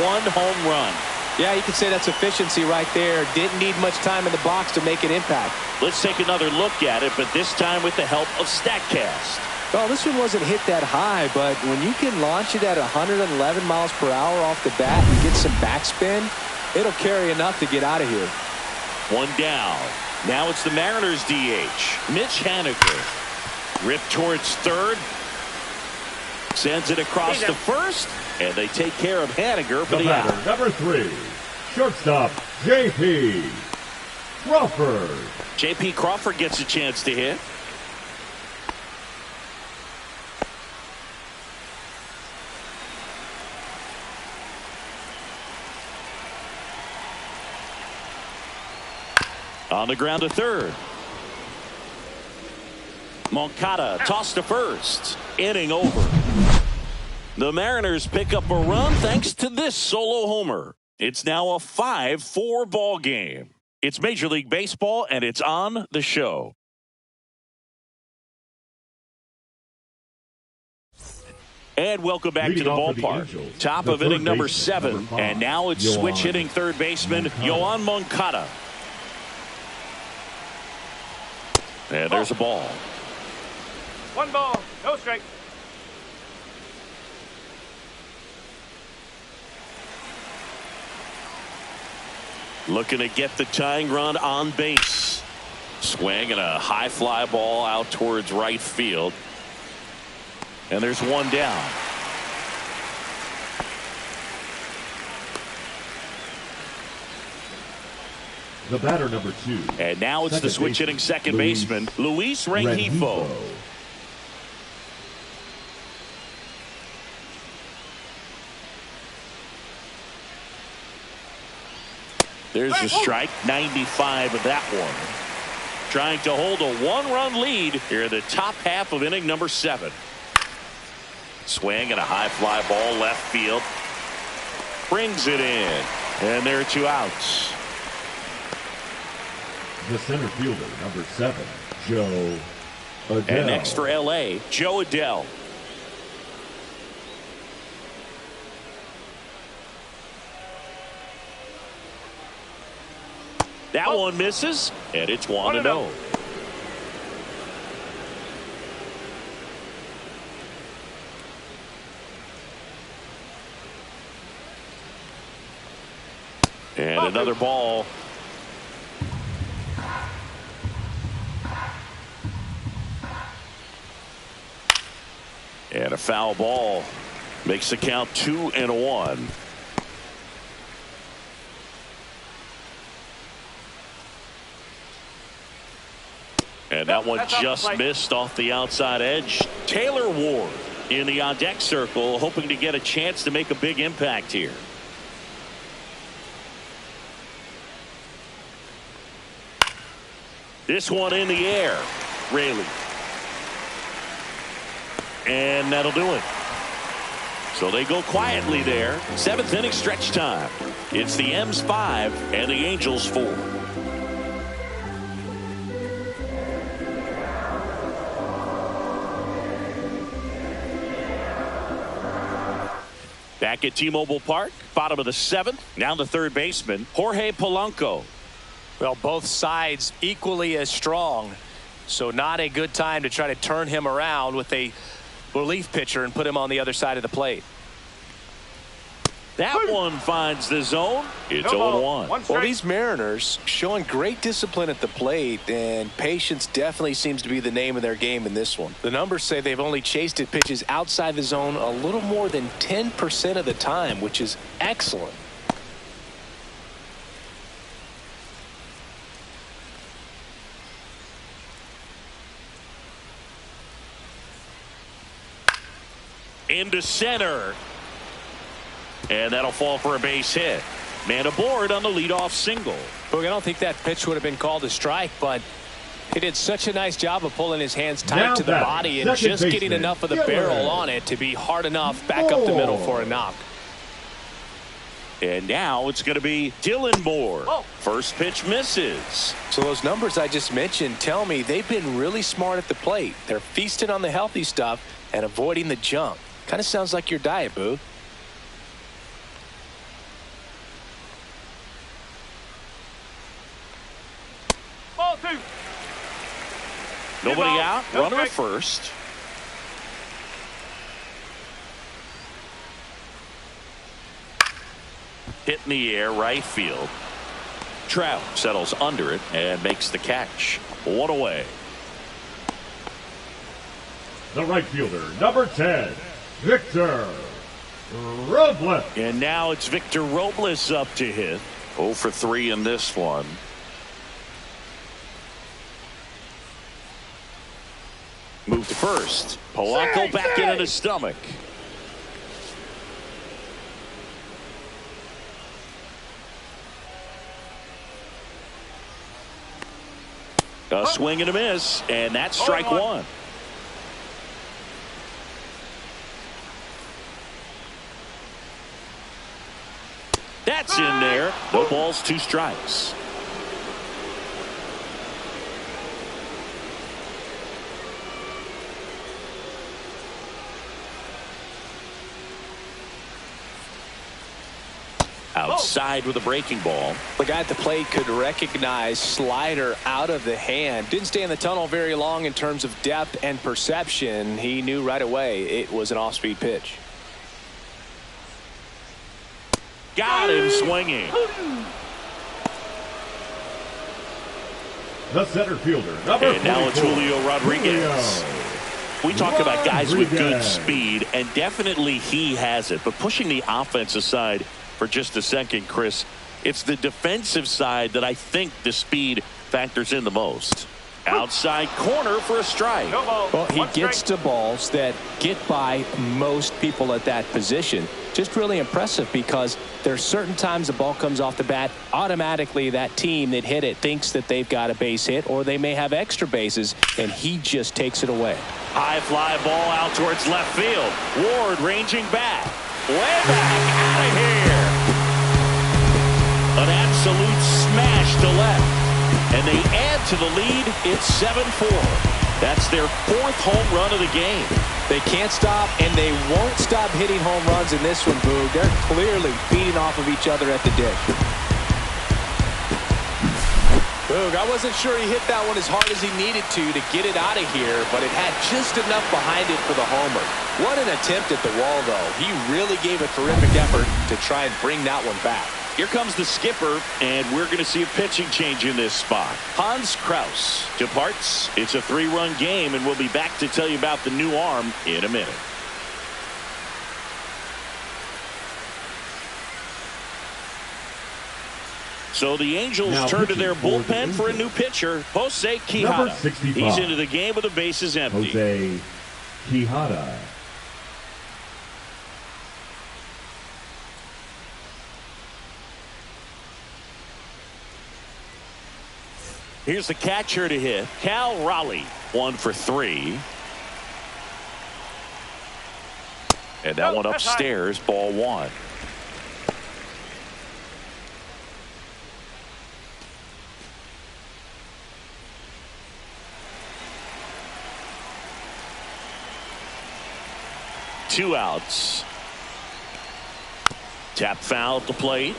one home run. Yeah, you could say that's efficiency right there. Didn't need much time in the box to make an impact. Let's take another look at it, but this time with the help of StatCast. Well, this one wasn't hit that high, but when you can launch it at 111 miles per hour off the bat and get some backspin, it'll carry enough to get out of here. One down. Now it's the Mariners DH, Mitch Haniger. Ripped towards third. Sends it across to first. And they take care of Haniger for the out. Number 3, shortstop, J.P. Crawford. J.P. Crawford gets a chance to hit. On the ground to third. Moncada tossed to first. Inning over. The Mariners pick up a run thanks to this solo homer. It's now a 5-4 ball game. It's Major League Baseball, and it's on the show. And welcome back to the ballpark. Top of inning number 7. And now it's switch hitting third baseman Yoan Moncada. And there's a ball. 1 ball, no strike. Looking to get the tying run on base. Swing and a high fly ball out towards right field. And there's one down. The batter number 2. And now it's the switch hitting second baseman, Luis Rengifo. There's the strike. 95 of that one. Trying to hold a one-run lead here in the top half of inning number 7. Swing and a high fly ball left field. Brings it in. And there are 2 outs. The center fielder, number 7, Joe Adell. And next for L.A., Joe Adell. That one misses, and it's 1-0. And another ball. And a foul ball makes the count 2-1. And that one just missed off the outside edge. Taylor Ward in the on-deck circle, hoping to get a chance to make a big impact here. This one in the air. Raley. And that'll do it. So they go quietly there. 7th inning stretch time. It's the M's 5 and the Angels 4. Back at T-Mobile Park, bottom of the 7th. Now the third baseman, Jorge Polanco. Well, both sides equally as strong. So not a good time to try to turn him around with a relief pitcher and put him on the other side of the plate. That one finds the zone. It's 0-1. Well, these Mariners showing great discipline at the plate, and patience definitely seems to be the name of their game in this one. The numbers say they've only chased at pitches outside the zone a little more than 10% of the time, which is excellent. Into center. And that'll fall for a base hit. Man aboard on the leadoff single. Boog, I don't think that pitch would have been called a strike, but he did such a nice job of pulling his hands tight to the body and just getting enough of the barrel on it to be hard enough back up the middle for a knock. And now it's going to be Dylan Moore. First pitch misses. So those numbers I just mentioned tell me they've been really smart at the plate. They're feasting on the healthy stuff and avoiding the junk. Kind of sounds like your diet, Boog. Ball 2. Nobody out. Runner at first. Hit in the air, right field. Trout settles under it and makes the catch. 1 away. The right fielder, number 10, Victor Robles. And now it's Victor Robles up to hit. 0 for 3 in this one. Move to first. Polanco back into the stomach. A swing and a miss, and that's strike 1. That's in there. No balls, 2 strikes. Outside with a breaking ball. The guy at the plate could recognize slider out of the hand. Didn't stay in the tunnel very long in terms of depth and perception. He knew right away it was an off-speed pitch. Got him swinging. The center fielder, number 44. And now it's Julio Rodriguez. We talk about guys with good speed, and definitely he has it. But pushing the offense aside for just a second, Chris, it's the defensive side that I think the speed factors in the most. Outside corner for a strike. No ball. Well, he One gets strike. to balls that get by most people at that position. Just really impressive because there's certain times the ball comes off the bat, automatically that team that hit it thinks that they've got a base hit or they may have extra bases, and he just takes it away. High fly ball out towards left field. Ward ranging back. Way back out of here. An absolute smash to left. And they add to the lead. It's 7-4. That's their 4th home run of the game. They can't stop, and they won't stop hitting home runs in this one, Boog. They're clearly feeding off of each other at the dish. Boog, I wasn't sure he hit that one as hard as he needed to get it out of here, but it had just enough behind it for the homer. What an attempt at the wall, though. He really gave a terrific effort to try and bring that one back. Here comes the skipper, and we're going to see a pitching change in this spot. Hans Kraus departs. It's a 3-run game, and we'll be back to tell you about the new arm in a minute. So the Angels Now turn to their pitching for the bullpen for a new pitcher, Jose Quijada. Number 65. He's into the game with the bases empty. Jose Quijada. Here's the catcher to hit, Cal Raleigh, 1 for 3. And that one upstairs, ball 1. Two outs. Tap foul at the plate.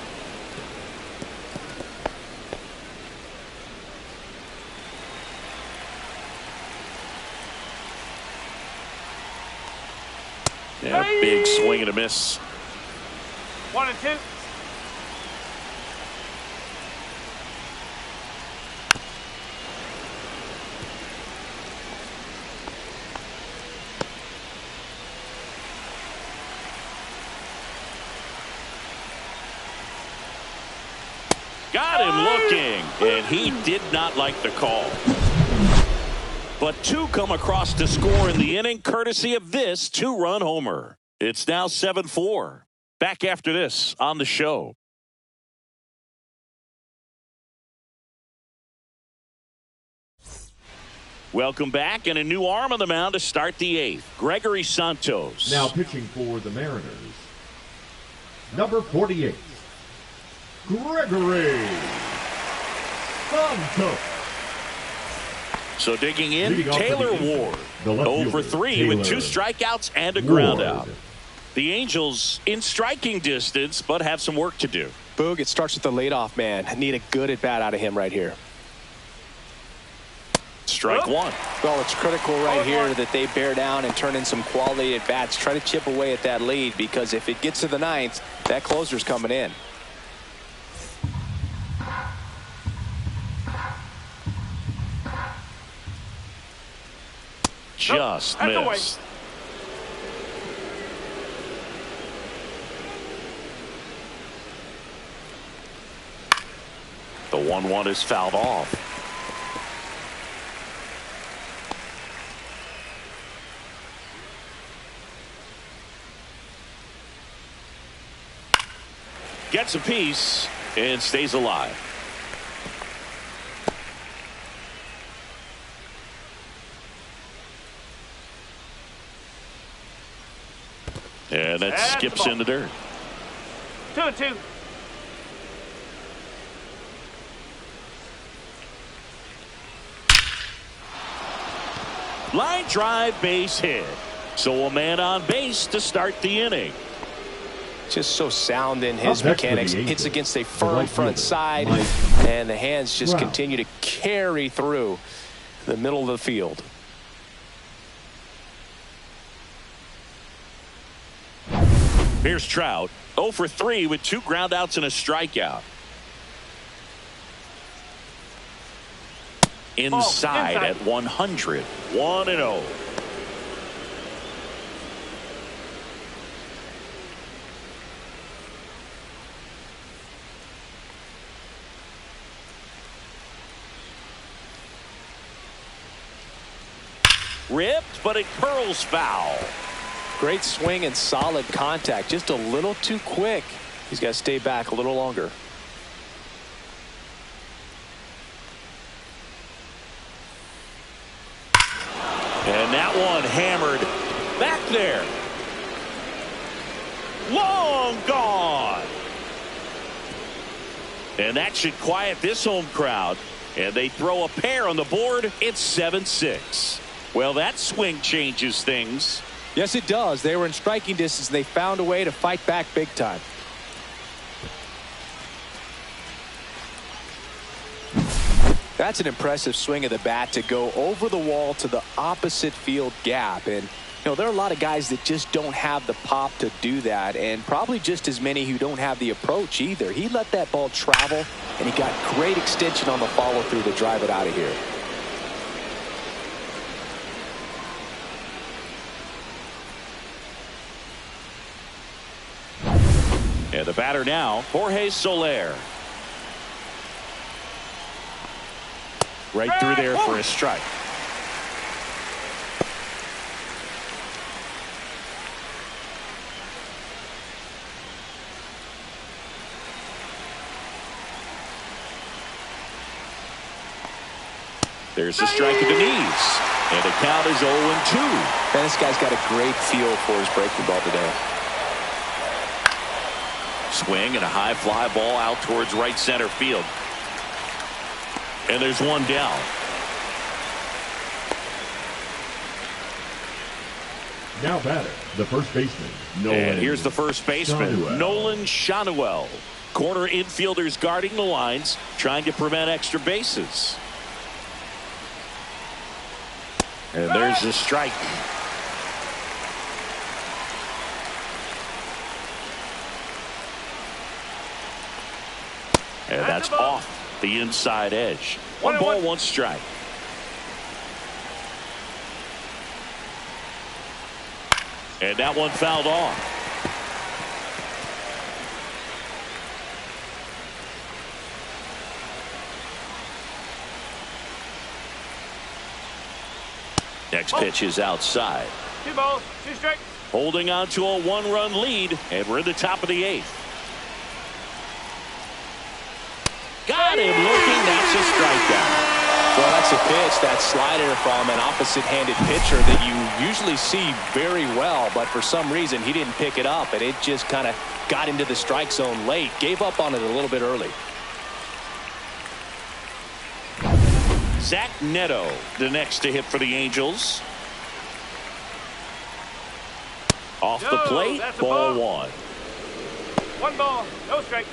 Yeah, big swing and a miss. 1 and 2. Got him looking, and he did not like the call. But 2 come across to score in the inning, courtesy of this 2-run homer. It's now 7-4. Back after this on the show. Welcome back, and a new arm on the mound to start the 8th. Gregory Santos. Now pitching for the Mariners. Number 48. Gregory Santos. So digging in, Leading off Taylor for the Ward. the left 0 for fielder, 3 with 2 Taylor strikeouts and a ground Ward. out. The Angels in striking distance, but have some work to do. Boog, it starts with the leadoff man. I need a good at-bat out of him right here. Strike 1. Well, it's critical right here that they bear down and turn in some quality at-bats. Try to chip away at that lead, because if it gets to the 9th, that closer's coming in. Just That's away. missed. The 1-1 is fouled off. Gets a piece and stays alive. And that That's skips the ball. in the dirt. 2 and 2. Line drive, base hit. So a man on base to start the inning. Just so sound in his Up next for the mechanics. Angels, Hits against a the firm right front fielder, side, Mike and the hands just Trout. continue to carry through the middle of the field. Here's Trout. 0 for 3 with 2 groundouts and a strikeout. Inside inside. at 100. 1-0. Ripped, but it curls foul. Great swing and solid contact. Just a little too quick. He's got to stay back a little longer. And that one hammered back there. Long gone. And that should quiet this home crowd. And they throw a pair on the board. It's 7-6. Well, that swing changes things. Yes, it does. They were in striking distance. They found a way to fight back big time. That's an impressive swing of the bat to go over the wall to the opposite field gap. And, there are a lot of guys that just don't have the pop to do that, and probably just as many who don't have the approach either. He let that ball travel, and he got great extension on the follow-through to drive it out of here. And the batter now, Jorge Soler. Right through there for a strike. There's a strike at the knees. And the count is 0-2. And this guy's got a great feel for his breaking ball today. Swing and a high fly ball out towards right center field. And there's one down. Now batter, the first baseman, Nolan. And here's the first baseman, Schanuel. Nolan Schanuel. Corner infielders guarding the lines, trying to prevent extra bases. And there's the strike. And that's off the inside edge. 1 ball, 1 strike. And that one fouled off. Next pitch is outside. 2 balls, 2 strikes. Holding on to a 1-run lead, and we're in the top of the 8th. Got him looking. That's a strikeout. Well, that's a pitch, that slider from an opposite-handed pitcher that you usually see very well, but for some reason he didn't pick it up, and it just kind of got into the strike zone late. Gave up on it a little bit early. Zach Neto, the next to hit for the Angels. Off the plate, ball 1. 1 ball, no strike.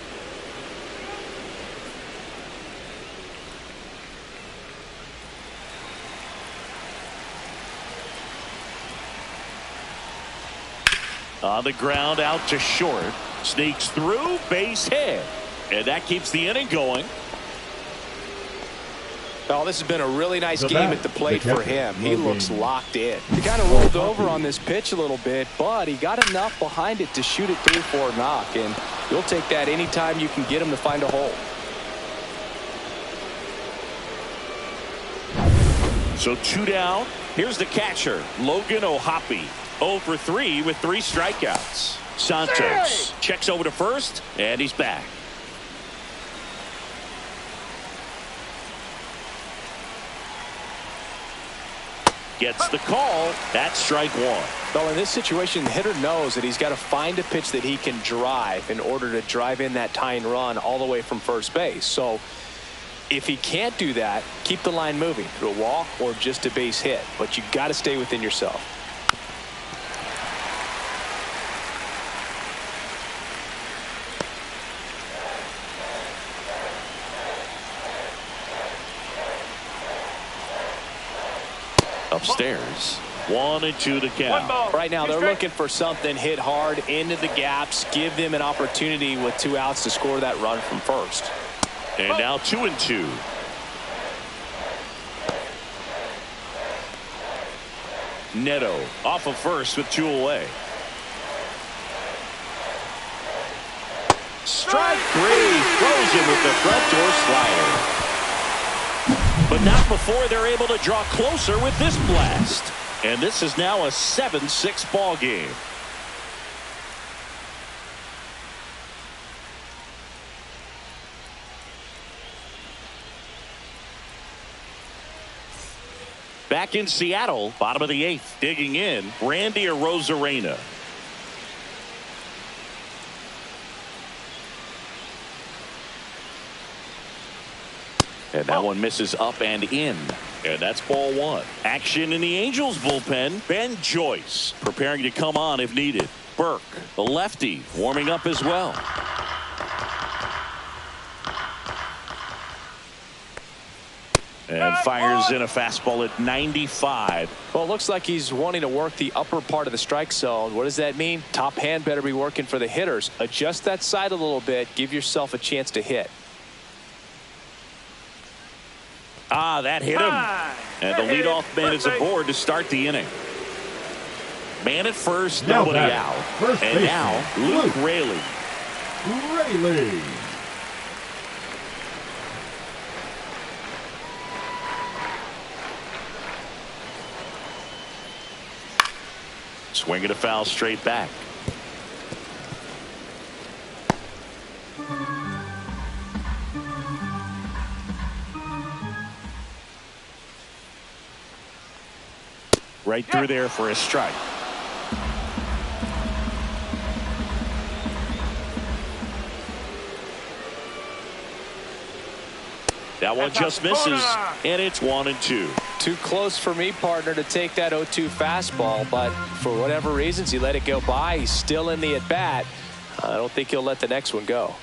On the ground, out to short. Sneaks through, base hit. And that keeps the inning going. Well, this has been a really nice game at the plate for him. He looks locked in. He kind of Oh, rolled over on this pitch a little bit, but he got enough behind it to shoot it through for a knock, and you'll take that anytime you can get him to find a hole. So 2 down. Here's the catcher, Logan O'Hoppe. 0 for 3 with 3 strikeouts. Santos checks over to first, and he's back. Gets the call. That's strike 1. Well, in this situation, the hitter knows that he's got to find a pitch that he can drive in order to drive in that tying run all the way from first base. So if he can't do that, keep the line moving through a walk or just a base hit. But you've got to stay within yourself. Upstairs. 1-2 the count. Right now, they're looking for something hit hard into the gaps. Give them an opportunity with 2 outs to score that run from first. And now 2-2. Neto off of first with 2 away. Strike 3. Throws him with the front door slider. But not before they're able to draw closer with this blast. And this is now a 7-6 ball game. Back in Seattle, bottom of the 8th, digging in, Randy Arozarena. And that one misses up and in. And that's ball 1. Action in the Angels bullpen. Ben Joyce preparing to come on if needed. Burke, the lefty, warming up as well. And fires in a fastball at 95. Well, it looks like he's wanting to work the upper part of the strike zone. What does that mean? Top hand better be working for the hitters. Adjust that side a little bit. Give yourself a chance to hit. That hit him. And the leadoff man is aboard to start the inning. Man at first, nobody out. And now, Luke Raley. Swinging a foul straight back. Right through there for a strike. That one just misses, and it's 1-2. Too close for me, partner, to take that 0-2 fastball, but for whatever reasons, he let it go by. He's still in the at-bat. I don't think he'll let the next one go.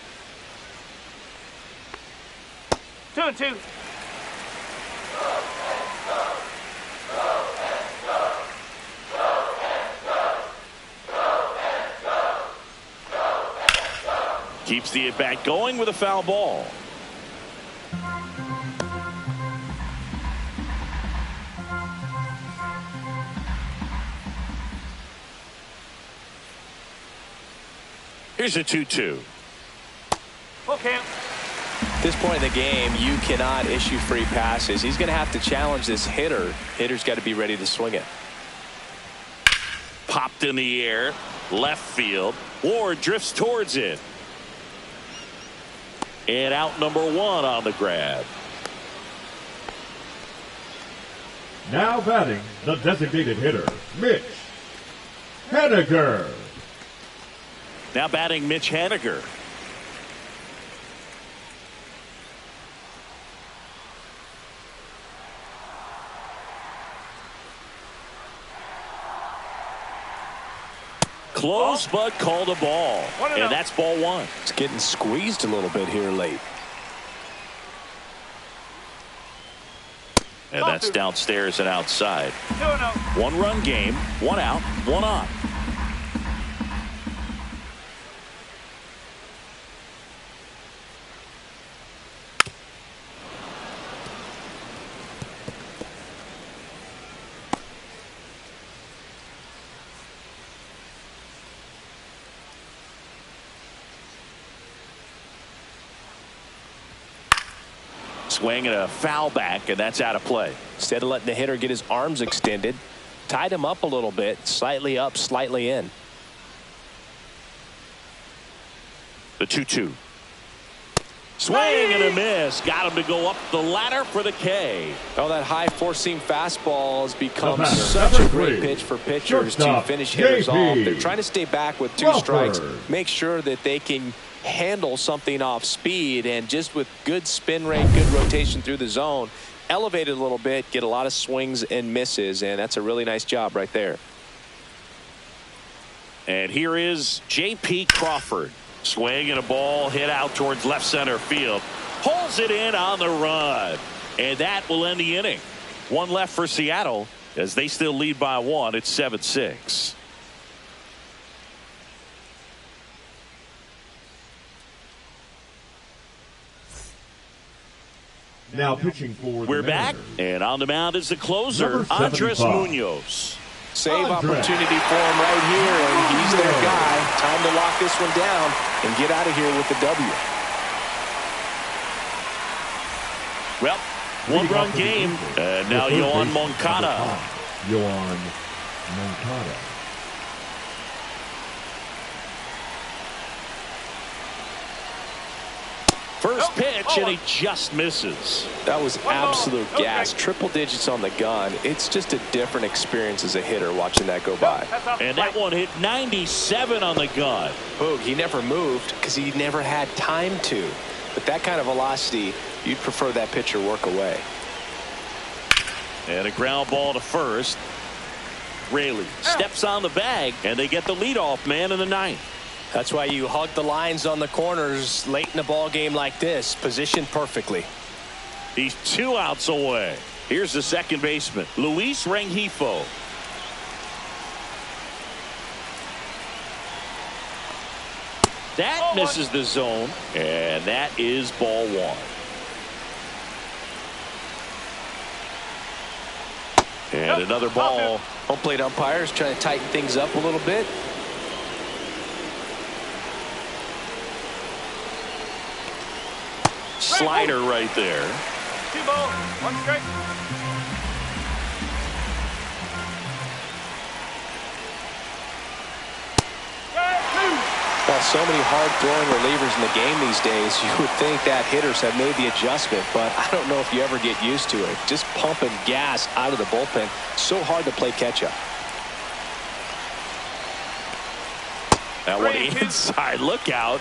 2-2. Keeps the at-bat going with a foul ball. Here's a 2-2. Okay. At this point in the game, you cannot issue free passes. He's going to have to challenge this hitter. Hitter's got to be ready to swing it. Popped in the air. Left field. Ward drifts towards it. And out number 1 on the grab. Now batting, the designated hitter, Mitch Haniger. Now batting Mitch Haniger. Close, but called a ball. And that's ball 1. It's getting squeezed a little bit here late. And that's downstairs and outside. 2-0. 1-run game, 1 out, 1 on. Swing and a foul back, and that's out of play. Instead of letting the hitter get his arms extended, tied him up a little bit, slightly up, slightly in. The 2-2. Swing and a miss. Got him to go up the ladder for the K. Oh, that high four-seam fastball has become such a great pitch for pitchers to finish hitters off. They're trying to stay back with 2 strikes, make sure that they can handle something off speed, and just with good spin rate, good rotation through the zone, elevate it a little bit, get a lot of swings and misses, and that's a really nice job right there. And here is J.P. Crawford. Swing and a ball hit out towards left center field. Pulls it in on the run. And that will end the inning. 1 left for Seattle as they still lead by 1. It's 7-6. Now pitching for the We're back, and on the mound is the closer, Andres Munoz. Save opportunity for him right here, and he's their guy. Time to lock this one down and get out of here with the W. Well, 1-run game, and now Yoan Moncada. Yoan Moncada. First pitch, and he just misses. That was absolute gas. Triple digits on the gun. It's just a different experience as a hitter watching that go by. And that one hit 97 on the gun. Boog, he never moved because he never had time to. But that kind of velocity, you'd prefer that pitcher work away. And a ground ball to first. Raley steps on the bag, and they get the leadoff man in the ninth. That's why you hug the lines on the corners late in a ball game like this, positioned perfectly. He's 2 outs away. Here's the second baseman, Luis Rengifo. That misses the zone, and that is ball 1. And another ball. Home plate umpires trying to tighten things up a little bit. Slider right there. 2 balls, 1 strike. Well, so many hard-throwing relievers in the game these days, you would think that hitters have made the adjustment, but I don't know if you ever get used to it. Just pumping gas out of the bullpen, so hard to play catch-up. That one inside, look out.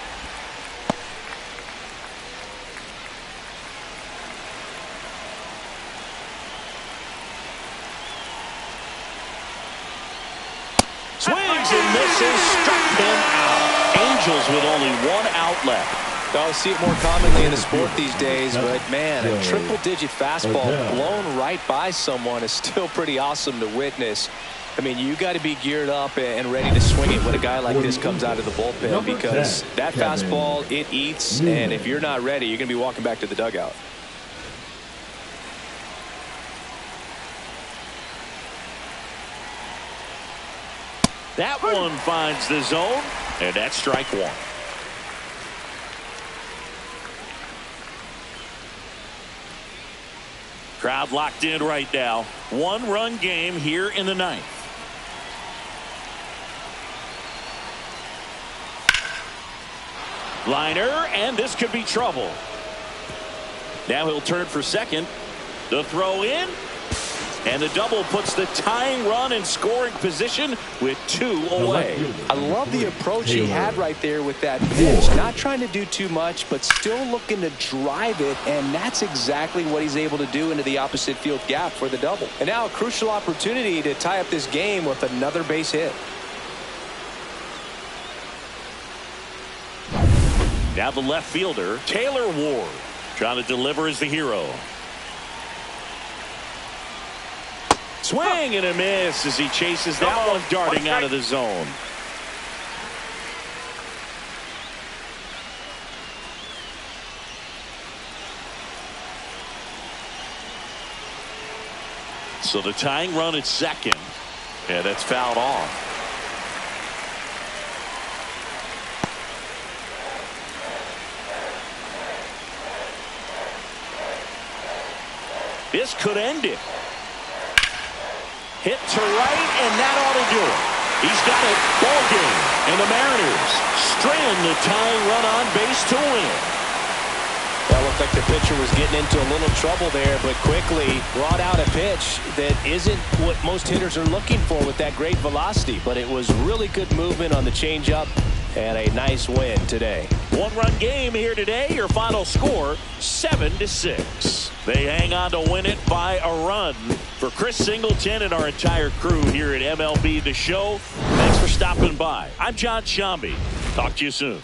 Swings and misses, struck him out. Angels with only 1 out left. I see it more commonly in the sport these days, but man, a triple-digit fastball blown right by someone is still pretty awesome to witness. I mean, you got to be geared up and ready to swing it when a guy like this comes out of the bullpen, because that fastball, it eats, and if you're not ready, you're going to be walking back to the dugout. That one finds the zone, and that's strike 1. Crowd locked in right now. 1-run game here in the ninth. Liner, and this could be trouble. Now he'll turn for second. The throw in. And the double puts the tying run in scoring position with 2 away. I love the approach he had right there with that pitch. Not trying to do too much, but still looking to drive it, and that's exactly what he's able to do into the opposite field gap for the double. And now a crucial opportunity to tie up this game with another base hit. Now the left fielder, Taylor Ward, trying to deliver as the hero. Swing and a miss as he chases that one darting out of the zone. So the tying run at second, and that's fouled off. This could end it. Hit to right, and that ought to do it. He's got it. Ball game. And the Mariners strand the tying run on base to win. That looked like the pitcher was getting into a little trouble there, but quickly brought out a pitch that isn't what most hitters are looking for with that great velocity. But it was really good movement on the changeup and a nice win today. 1-run game here today. Your final score, 7-6. They hang on to win it by a run. For Chris Singleton and our entire crew here at MLB The Show, thanks for stopping by. I'm John Sciambi. Talk to you soon.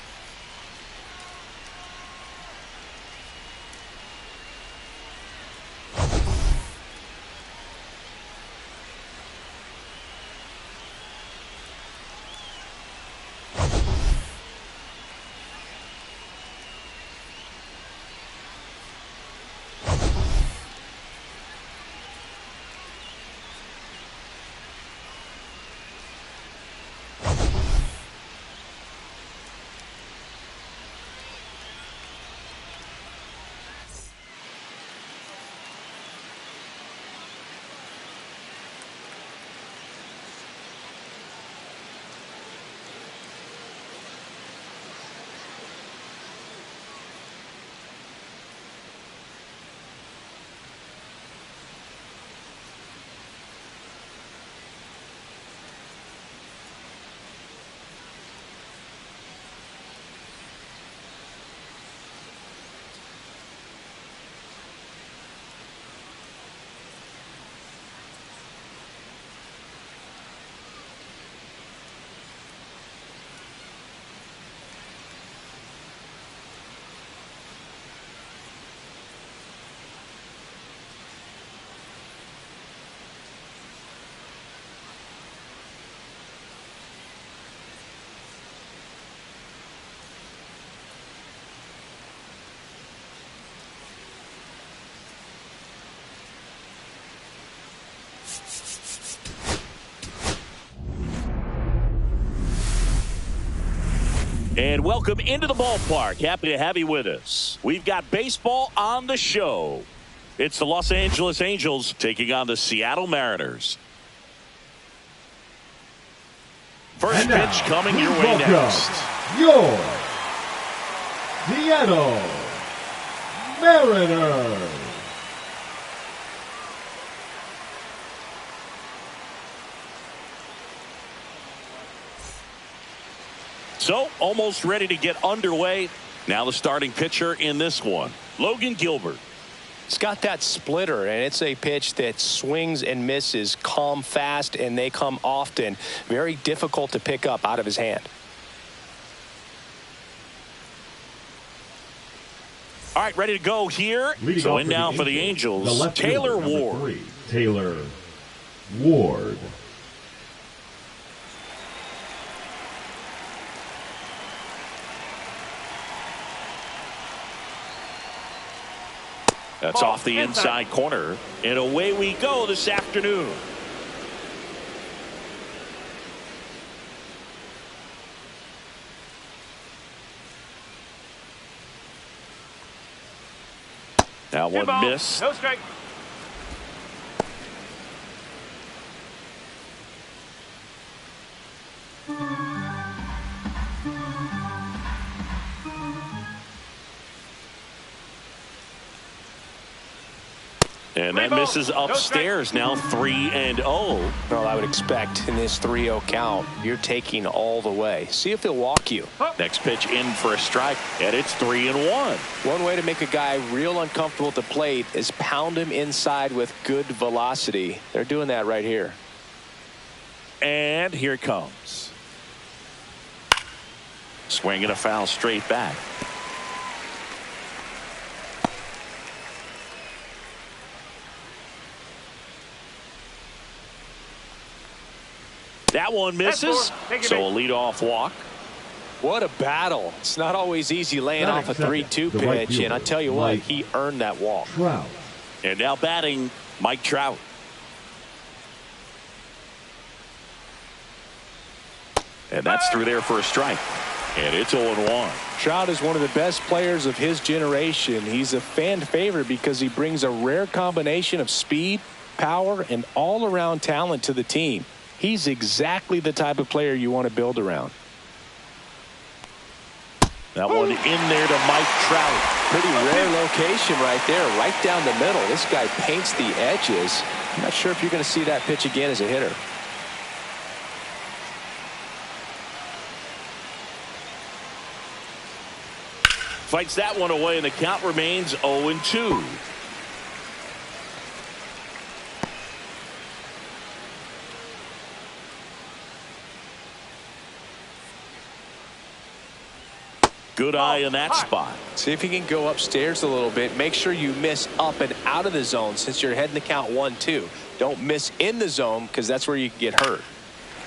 And welcome into the ballpark. Happy to have you with us. We've got baseball on the show. It's the Los Angeles Angels taking on the Seattle Mariners. First pitch coming your way next. Your Seattle Mariners. So, almost ready to get underway. Now the starting pitcher in this one, Logan Gilbert. It's got that splitter, and it's a pitch that swings and misses, come fast, and they come often. Very difficult to pick up out of his hand. All right, ready to go here. So in now for the Angels, Taylor Ward. Taylor Ward. That's off the inside corner. And away we go this afternoon. That one missed. No strike. And that misses upstairs. Now 3-0. Well, I would expect in this 3-0 count, you're taking all the way. See if they'll walk you. Next pitch in for a strike, and it's 3-1. One way to make a guy real uncomfortable at the plate is pound him inside with good velocity. They're doing that right here. And here it comes. Swinging a foul straight back. That one misses, so a leadoff walk. What a battle. It's not always easy laying off a 3-2 pitch, and I tell you what, he earned that walk. Trout. And now batting, Mike Trout. And that's through there for a strike. And it's 0-1. Trout is one of the best players of his generation. He's a fan favorite because he brings a rare combination of speed, power, and all-around talent to the team. He's exactly the type of player you want to build around. That one in there to Mike Trout. Pretty rare location right there, right down the middle. This guy paints the edges. I'm not sure if you're going to see that pitch again as a hitter. Fights that one away, and the count remains 0-2. Good eye in that spot. See if you can go upstairs a little bit. Make sure you miss up and out of the zone since you're heading the count 1-2. Don't miss in the zone because that's where you can get hurt.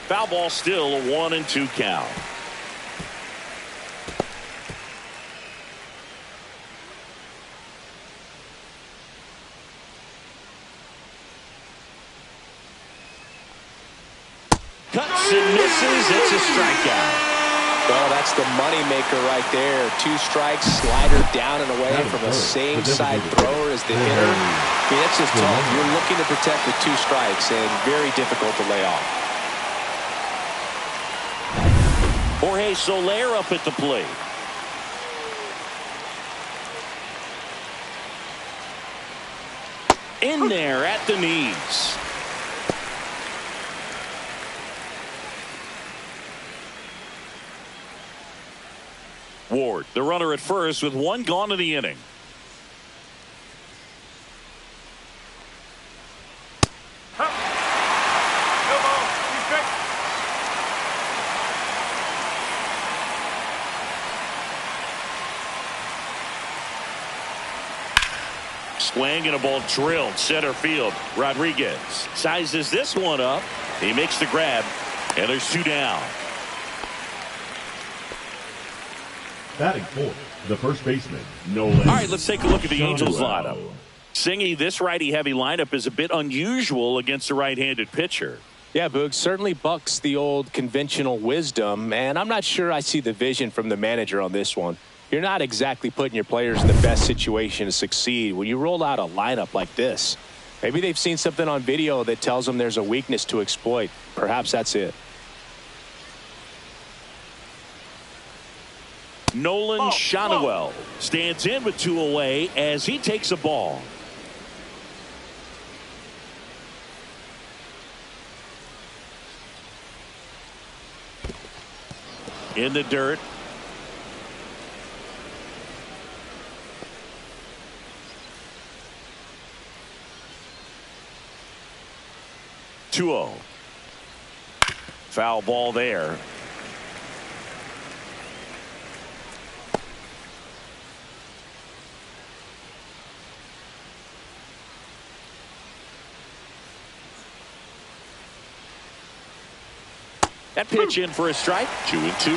Foul ball still, a 1-2 count. Cuts and misses. It's a strikeout. Well, that's the moneymaker right there. 2 strikes, slider down and away from the same side thrower as the hitter. I mean, that's just tough. You're looking to protect with 2 strikes and very difficult to lay off. Jorge Soler up at the plate. In there at the knees. Ward, the runner at first with 1 gone in the inning. Swing and a ball drilled center field. Rodriguez sizes this one up. He makes the grab, and there's 2 down. Batting fourth, the first baseman, Nolan. All right, let's take a look at the Angels lineup. Singy, this righty-heavy lineup is a bit unusual against a right-handed pitcher. Yeah, Boog, certainly bucks the old conventional wisdom, and I'm not sure I see the vision from the manager on this one. You're not exactly putting your players in the best situation to succeed when you roll out a lineup like this. Maybe they've seen something on video that tells them there's a weakness to exploit. Perhaps that's it. Nolan Schanuel stands in with 2 away as he takes a ball. In the dirt. (2-0). Foul ball there. That pitch in for a strike. 2-2.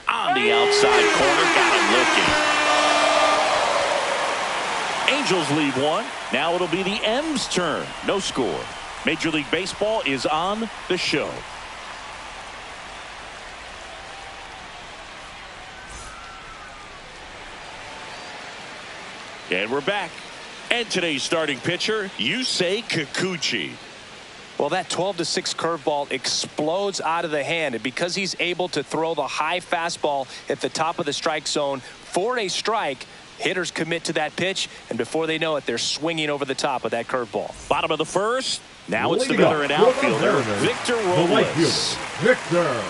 On the outside corner, got him looking. Angels lead 1. Now it'll be the M's turn. No score. Major League Baseball is on the show. And we're back. And today's starting pitcher, Yusei Kikuchi. Well, that 12-6 curveball explodes out of the hand, and because he's able to throw the high fastball at the top of the strike zone for a strike, hitters commit to that pitch, and before they know it, they're swinging over the top of that curveball. Bottom of the first. Now it's the veteran outfielder, Victor Robles. Victor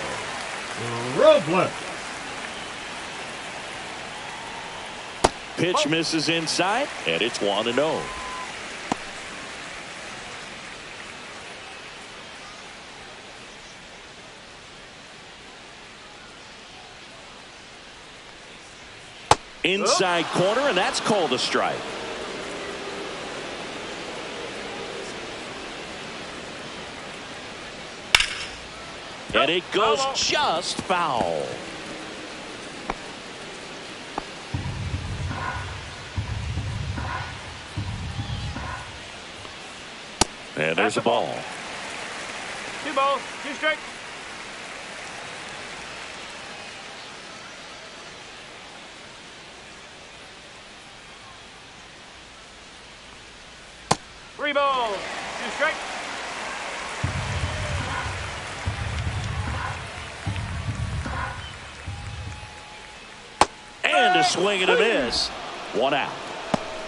Robles. Pitch misses inside, and it's 1-0. Inside corner, and that's called a strike. And it goes just foul. And there's a ball. 2 balls, 2 strikes. Three balls, 2 strikes. And a swing and a miss. 1 out.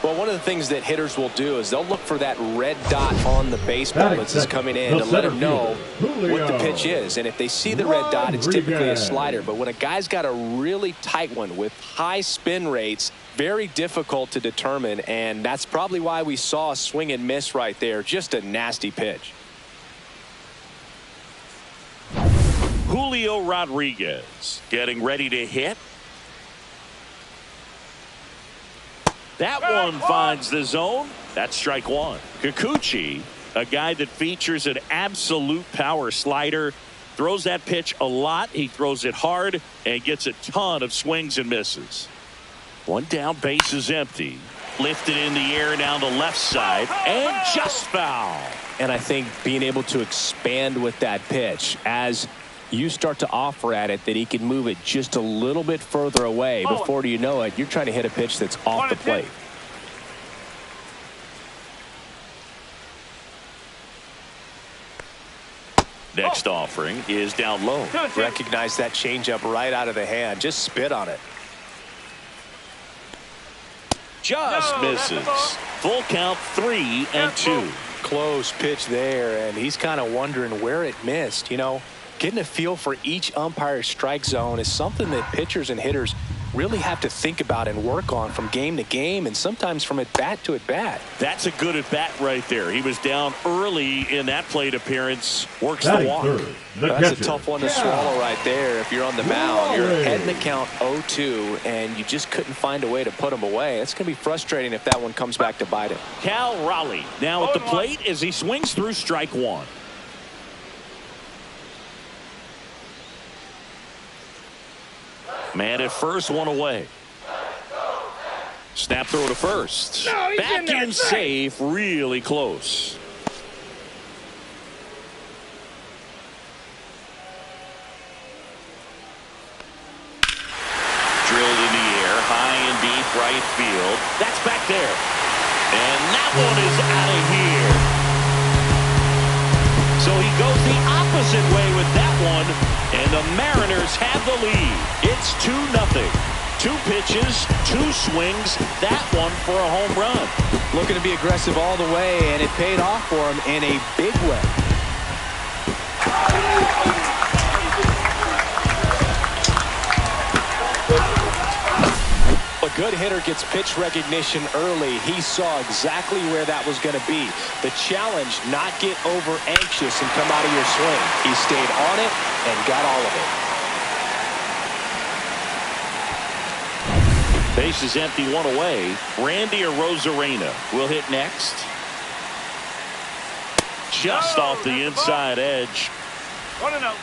Well, one of the things that hitters will do is they'll look for that red dot on the baseball that's coming in to let them know what the pitch is. And if they see the red dot, it's typically a slider. But when a guy's got a really tight one with high spin rates, very difficult to determine. And that's probably why we saw a swing and miss right there. Just a nasty pitch. Julio Rodriguez getting ready to hit. That one finds the zone. That's strike 1. Kikuchi, a guy that features an absolute power slider, throws that pitch a lot. He throws it hard and gets a ton of swings and misses. 1 down, base is empty. Lifted in the air down the left side and just foul. And I think being able to expand with that pitch as you start to offer at it that he can move it just a little bit further away. Before you know it, you're trying to hit a pitch that's off the plate. Next offering is down low. Recognize that changeup right out of the hand. Just spit on it. Just misses. Full count, 3-2. Close pitch there, and he's kind of wondering where it missed. You know, getting a feel for each umpire's strike zone is something that pitchers and hitters really have to think about and work on from game to game and sometimes from at bat to at bat. That's a good at bat right there. He was down early in that plate appearance. Works the walk. That's a tough one to swallow right there. If you're on the mound, you're heading the count 0-2 and you just couldn't find a way to put him away. It's going to be frustrating if that one comes back to bite him. Cal Raleigh now at the plate as he swings through strike 1. Man at first, 1 away. Snap throw to first. No, he's back in there. in safe, really close. Drilled in the air, high and deep right field. That's back there. And that one is out of here. So he goes the opposite way with that one, and the Mariners have the lead. It's 2-0. 2 pitches, 2 swings, that one for a home run. Looking to be aggressive all the way, and it paid off for him in a big way. A good hitter gets pitch recognition early. He saw exactly where that was going to be. The challenge, not get over anxious and come out of your swing. He stayed on it and got all of it. Base is empty, 1 away. Randy Arozarena will hit next. Just off the inside edge. 1-0.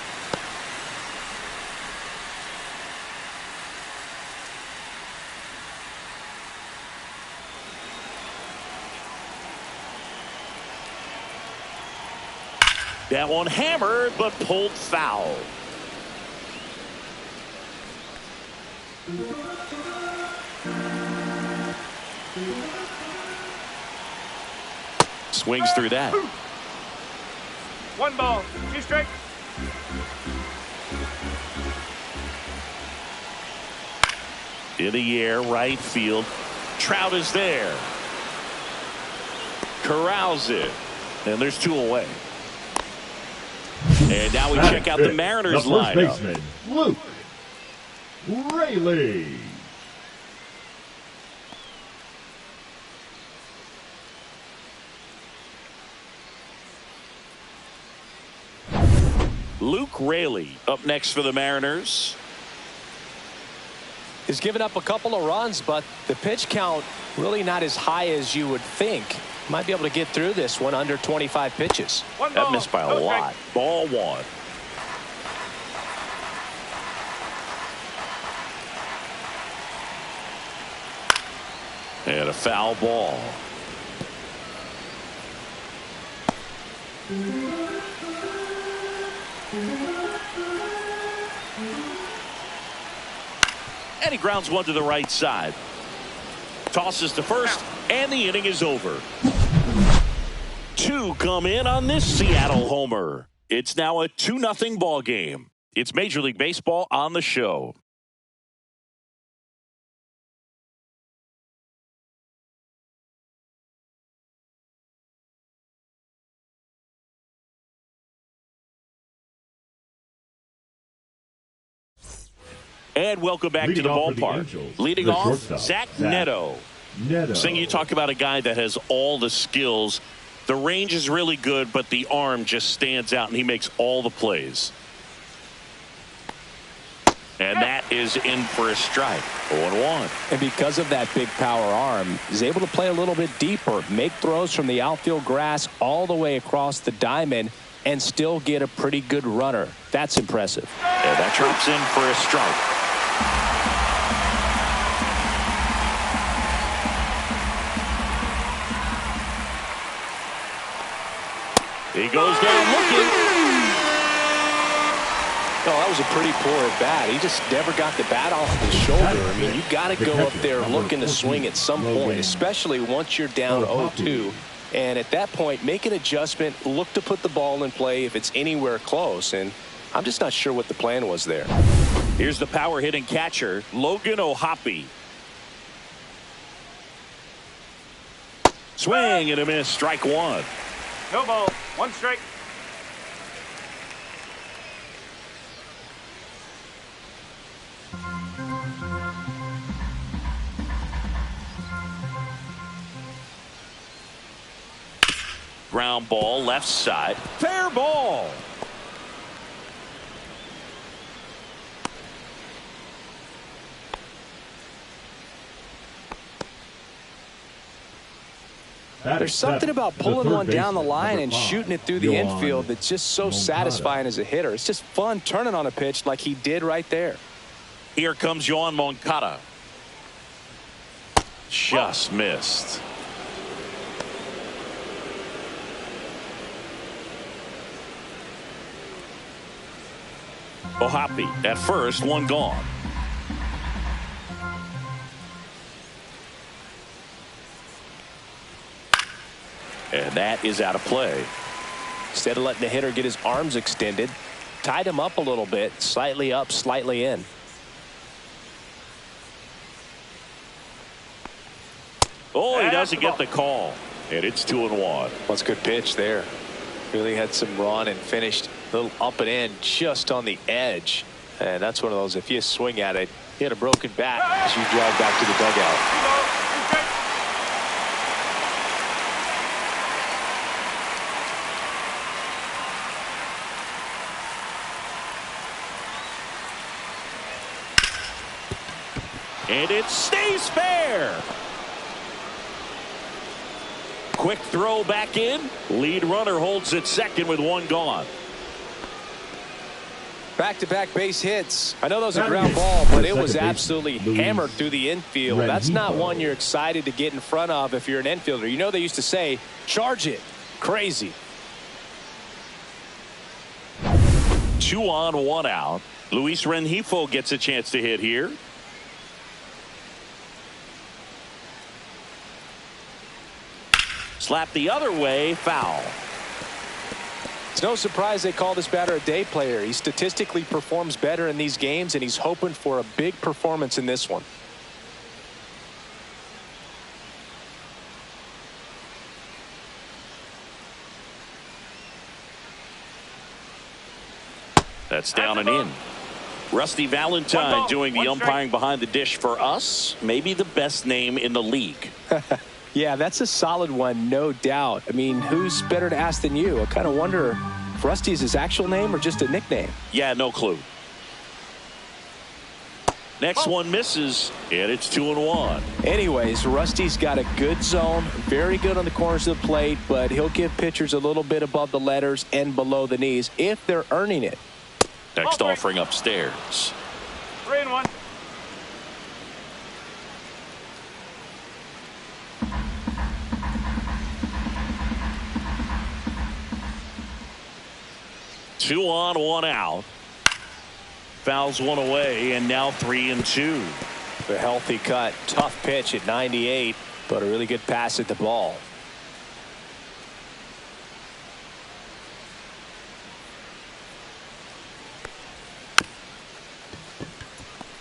That one hammered, but pulled foul. Swings through that. 1 ball, 2 strikes. In the air, right field. Trout is there. Corrals it. And there's 2 away. And now we check out the Mariners lineup. The first baseman, Luke Raley. Luke Raley up next for the Mariners. He's given up a couple of runs, but the pitch count really not as high as you would think. Might be able to get through this one under 25 pitches. 1 ball, That missed by a lot. Ball 1. And a foul ball. And he grounds one to the right side. Tosses to first, and the inning is over. 2 come in on this Seattle homer. It's now a 2-0 ball game. It's Major League Baseball on the show. And welcome back to the ballpark. Leading off, Zach Neto. Sing, you talk about a guy that has all the skills. The range is really good, but the arm just stands out, and he makes all the plays. And that is in for a strike. 0-1. And because of that big power arm, he's able to play a little bit deeper, make throws from the outfield grass all the way across the diamond, and still get a pretty good runner. That's impressive. And that drops in for a strike. He goes down looking. Oh, that was a pretty poor at bat. He just never got the bat off his shoulder. I mean, you got to go up there looking to swing at some point, especially once you're down 0-2. And at that point, make an adjustment, look to put the ball in play if it's anywhere close. And I'm just not sure what the plan was there. Here's the power hitting catcher, Logan O'Hoppe. Swing and a miss, strike 1. No ball, 1 strike. Ground ball, left side. Fair ball. There's something about pulling one down the line and shooting it through the infield that's just so satisfying as a hitter. It's just fun turning on a pitch like he did right there. Here comes Yoan Moncada. just missed. O'Hoppe at first, one gone. And that is out of play. Instead of letting the hitter get his arms extended, tied him up a little bit, slightly up, slightly in. Oh, he doesn't get the call. And it's 2-1. Well, it's a good pitch there. Really had some run and finished a little up and in just on the edge. And that's one of those, if you swing at it, you had a broken bat as you drive back to the dugout. And it stays fair. Quick throw back in. Lead runner holds at second with one gone. Back-to-back base hits. I know that was a ground ball, but it was absolutely hammered through the infield. That's not one you're excited to get in front of if you're an infielder. You know they used to say, charge it. Crazy. 2 on, 1 out. Luis Rengifo gets a chance to hit here. Slap the other way, foul. It's no surprise they call this batter a day player. He statistically performs better in these games, and he's hoping for a big performance in this one. That's down and in. Rusty Valentine doing the umpiring behind the dish for us. Maybe the best name in the league. Yeah, that's a solid one, no doubt. I mean, who's better to ask than you? I kind of wonder if Rusty is his actual name or just a nickname. Yeah, no clue. Next one misses, and it's 2-1. Anyways, Rusty's got a good zone, very good on the corners of the plate, but he'll give pitchers a little bit above the letters and below the knees if they're earning it. Next offering upstairs. 3-1. Two on, 1 out. Fouls one away, and now 3-2. A healthy cut, tough pitch at 98, but a really good pass at the ball.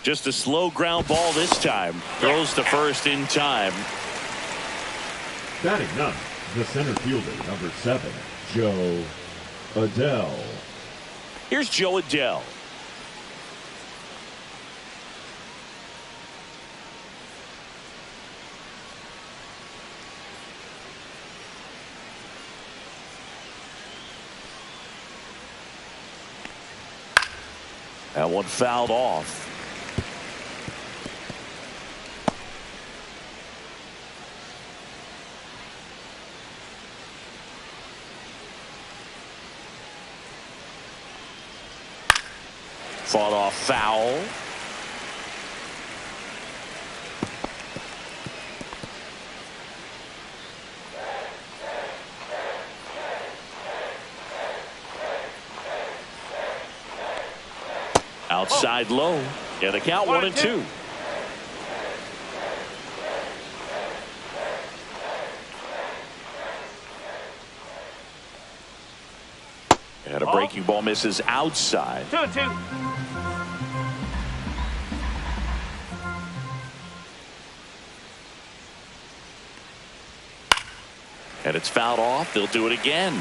Just a slow ground ball this time. Throws to first in time. Batting ninth, the center fielder, number 7, Joe Adell. Here's Joe Adell. That one fouled off. Fought off foul. Outside low. Yeah, the count 1-2. And a breaking ball misses outside. 2-2. And it's fouled off. They'll do it again.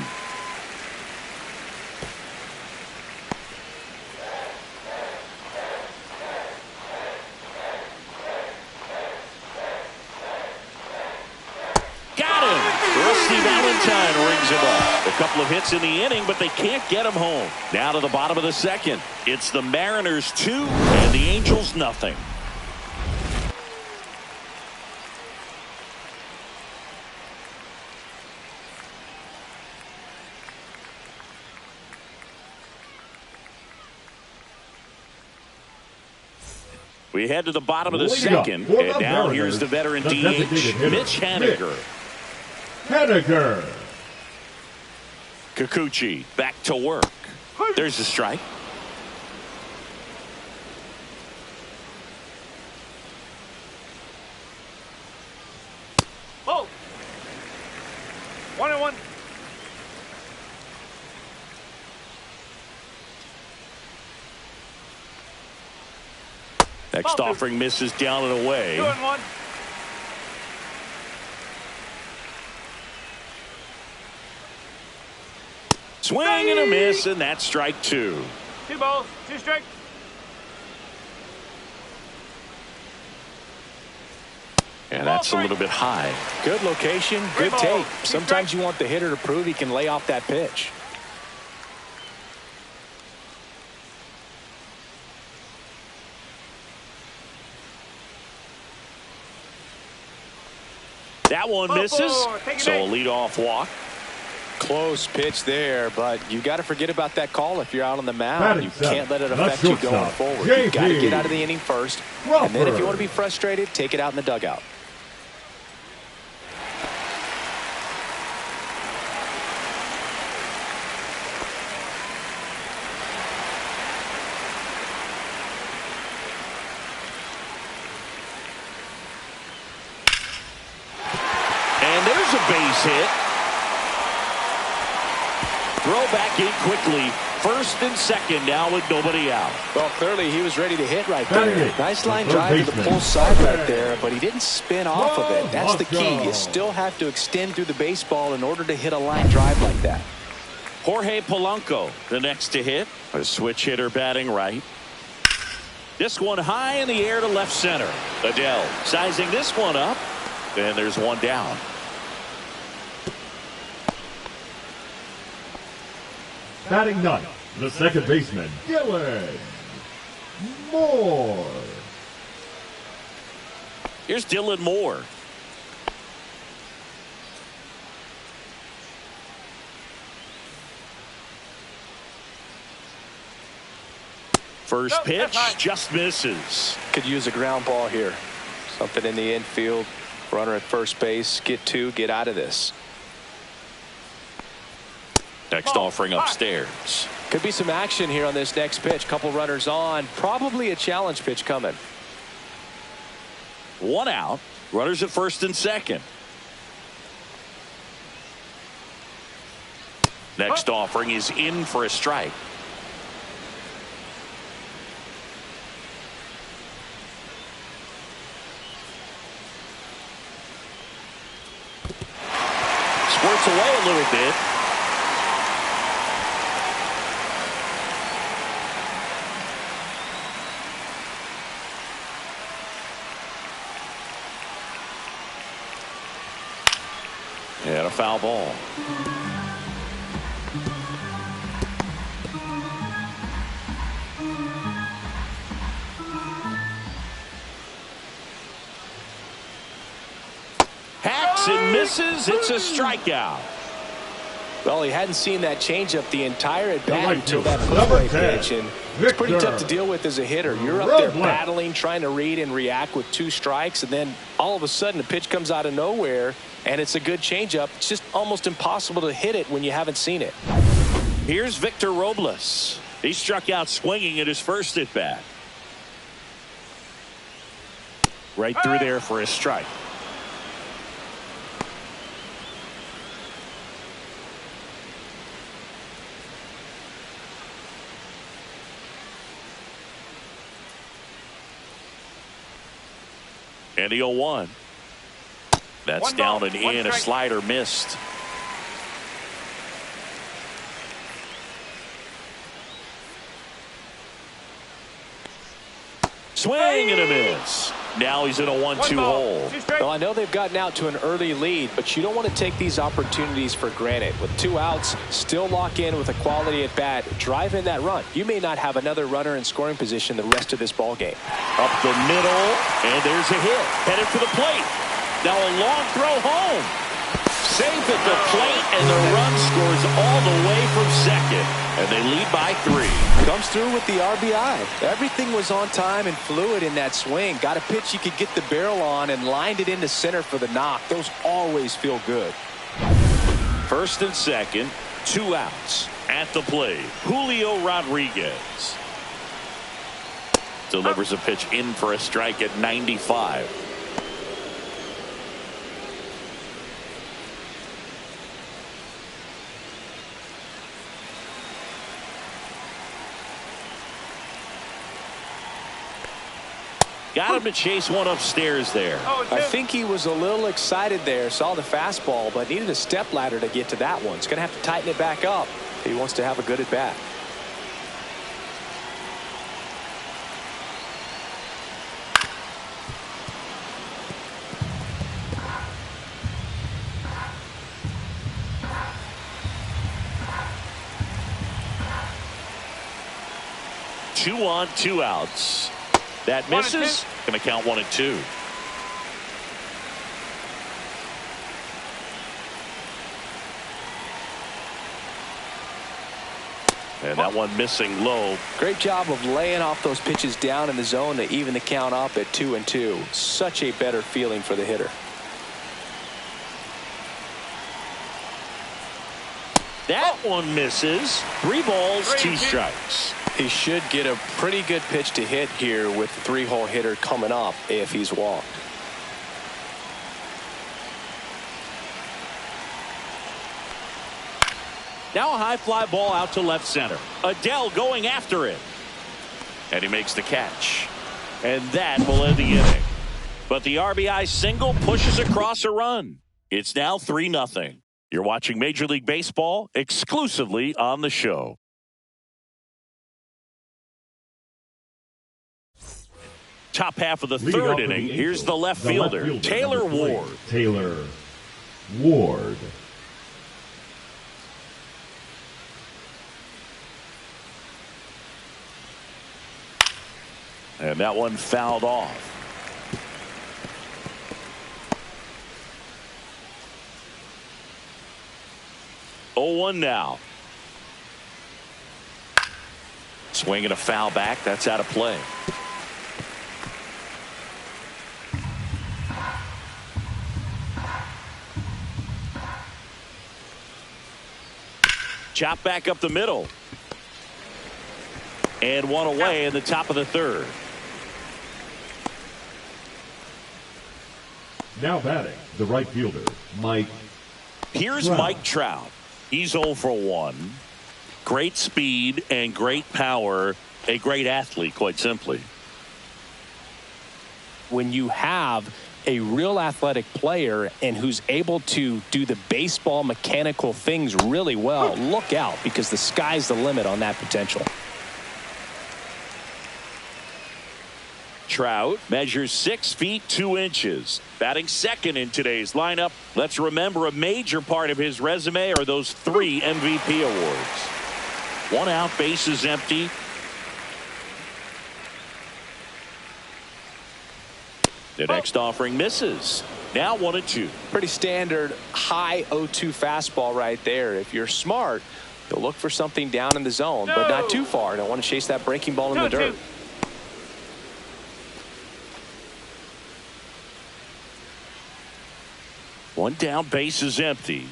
Got him. Rusty Valentine rings him up. A couple of hits in the inning, but they can't get him home. Now to the bottom of the second. It's the Mariners 2 and the Angels nothing. We head to the bottom of the Lead second, up, and now here's the veteran DH, Mitch Haniger. Haniger. Kikuchi back to work. There's the strike. Oh. 1-1. Next offering misses down and away. 2-1. Swing and a miss, and that's strike 2. 2 balls, 2 strikes. And that's a little bit high. Good location, good tape. Sometimes you want the hitter to prove he can lay off that pitch. That one misses, so a leadoff walk. Close pitch there, but you got to forget about that call if you're out on the mound. You can't let it affect you going forward. You got to get out of the inning first, and then if you want to be frustrated, take it out in the dugout. And there's a base hit. Throw back in quickly. First and second now with nobody out. Well, clearly he was ready to hit right there. Nice line drive to the pull side right there, but he didn't spin off of it. That's the key. You still have to extend through the baseball in order to hit a line drive like that. Jorge Polanco, the next to hit. A switch hitter batting right. This one high in the air to left center. Adele sizing this one up. And there's one down. Batting ninth, the second baseman, Dylan Moore. Here's Dylan Moore. First pitch just misses. Could use a ground ball here. Something in the infield. Runner at first base. Get 2. Get out of this. Next offering upstairs. Could be some action here on this next pitch. Couple runners on. Probably a challenge pitch coming. One out. Runners at first and second. Next offering is in for a strike. Squirts away a little bit. And a foul ball. Hacks and misses. It's a strikeout. Well, he hadn't seen that changeup the entire at bat until that play pitch, and it's pretty tough to deal with as a hitter. You're up there battling, trying to read and react with 2 strikes, and then all of a sudden a pitch comes out of nowhere, and it's a good changeup. It's just almost impossible to hit it when you haven't seen it. Here's Victor Robles. He struck out swinging at his first at bat. Right through there for a strike. And the 0-1. That's down and in. A slider missed. Swing and a miss. Now he's in a 1-2 hole. Well, I know they've gotten out to an early lead, but you don't want to take these opportunities for granted. With 2 outs, still lock in with a quality at bat. Drive in that run. You may not have another runner in scoring position the rest of this ball game. Up the middle, and there's a hit. Headed for the plate. Now a long throw home. Safe at the plate, and the run scores all the way from second. And they lead by 3. Comes through with the RBI. Everything was on time and fluid in that swing. Got a pitch you could get the barrel on and lined it into center for the knock. Those always feel good. First and second, 2 outs. At the plate, Julio Rodriguez. Delivers a pitch in for a strike at 95. Got him to chase one upstairs there. I think he was a little excited there. Saw the fastball, but needed a step ladder to get to that one. He's going to have to tighten it back up. He wants to have a good at bat. Two on, 2 outs. That misses. Going to count 1-2. And that one missing low. Great job of laying off those pitches down in the zone to even the count up at 2-2. Such a better feeling for the hitter. That one misses. 3 balls, 2 strikes. He should get a pretty good pitch to hit here with the 3-hole hitter coming up if he's walked. Now a high fly ball out to left center. Adele going after it. And he makes the catch. And that will end the inning. But the RBI single pushes across a run. It's now 3-0. You're watching Major League Baseball exclusively on the show. Top half of the third inning. Here's the left fielder, Taylor Ward. Taylor Ward. And that one fouled off. Oh, 1 now. Swing and a foul back. That's out of play. Chop back up the middle. And 1 away in the top of the third. Now batting, the right fielder, Mike. Here's Trout. Mike Trout. He's 0 for 1. Great speed and great power. A great athlete, quite simply. When you have a real athletic player and who's able to do the baseball mechanical things really well, look out, because the sky's the limit on that potential. Trout measures 6 feet 2 inches. Batting second in today's lineup. Let's remember a major part of his resume are those 3 MVP awards. 1 out, bases empty. The next offering misses. Now 1-2. Pretty standard high 0-2 fastball right there. If you're smart, you'll look for something down in the zone, but not too far. Don't want to chase that breaking ball in the dirt. 2-2. One down, base is empty.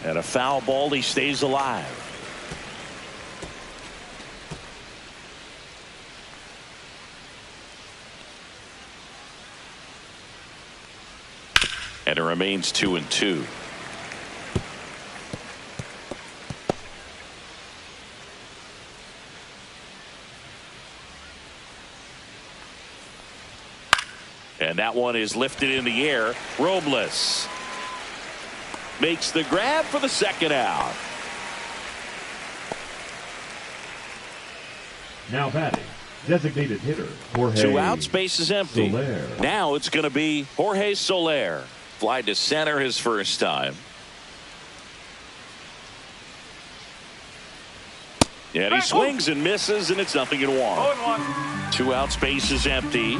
And a foul ball, he stays alive. And it remains 2-2. And that one is lifted in the air. Robles makes the grab for the second out. Now batting, designated hitter, Jorge 2 outs, base is empty. Soler. Now it's going to be Jorge Soler. Fly to center his first time. And he swings and misses, and it's 0-1. 0-1. 2 outs, base is empty.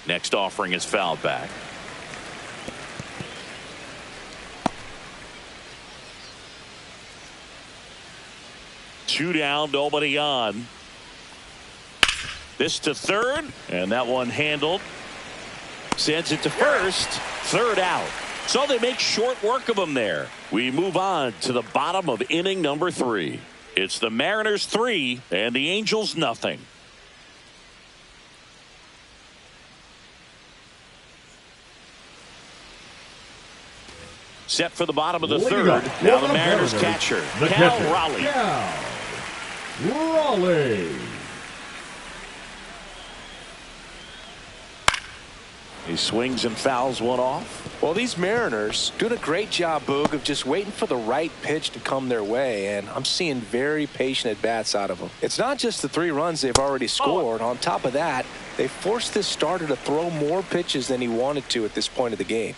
Next offering is fouled back. 2 down, nobody on. This to third, and that one handled. Sends it to first. Third out. So they make short work of him there. We move on to the bottom of inning number 3. It's the Mariners 3 and the Angels nothing. Set for the bottom of the third. Now the Mariners catcher, Cal Raleigh. Raleigh. He swings and fouls one off. Well, these Mariners doing a great job, Boog, of just waiting for the right pitch to come their way, and I'm seeing very patient at-bats out of them. It's not just the 3 runs they've already scored. On top of that, they forced this starter to throw more pitches than he wanted to at this point of the game.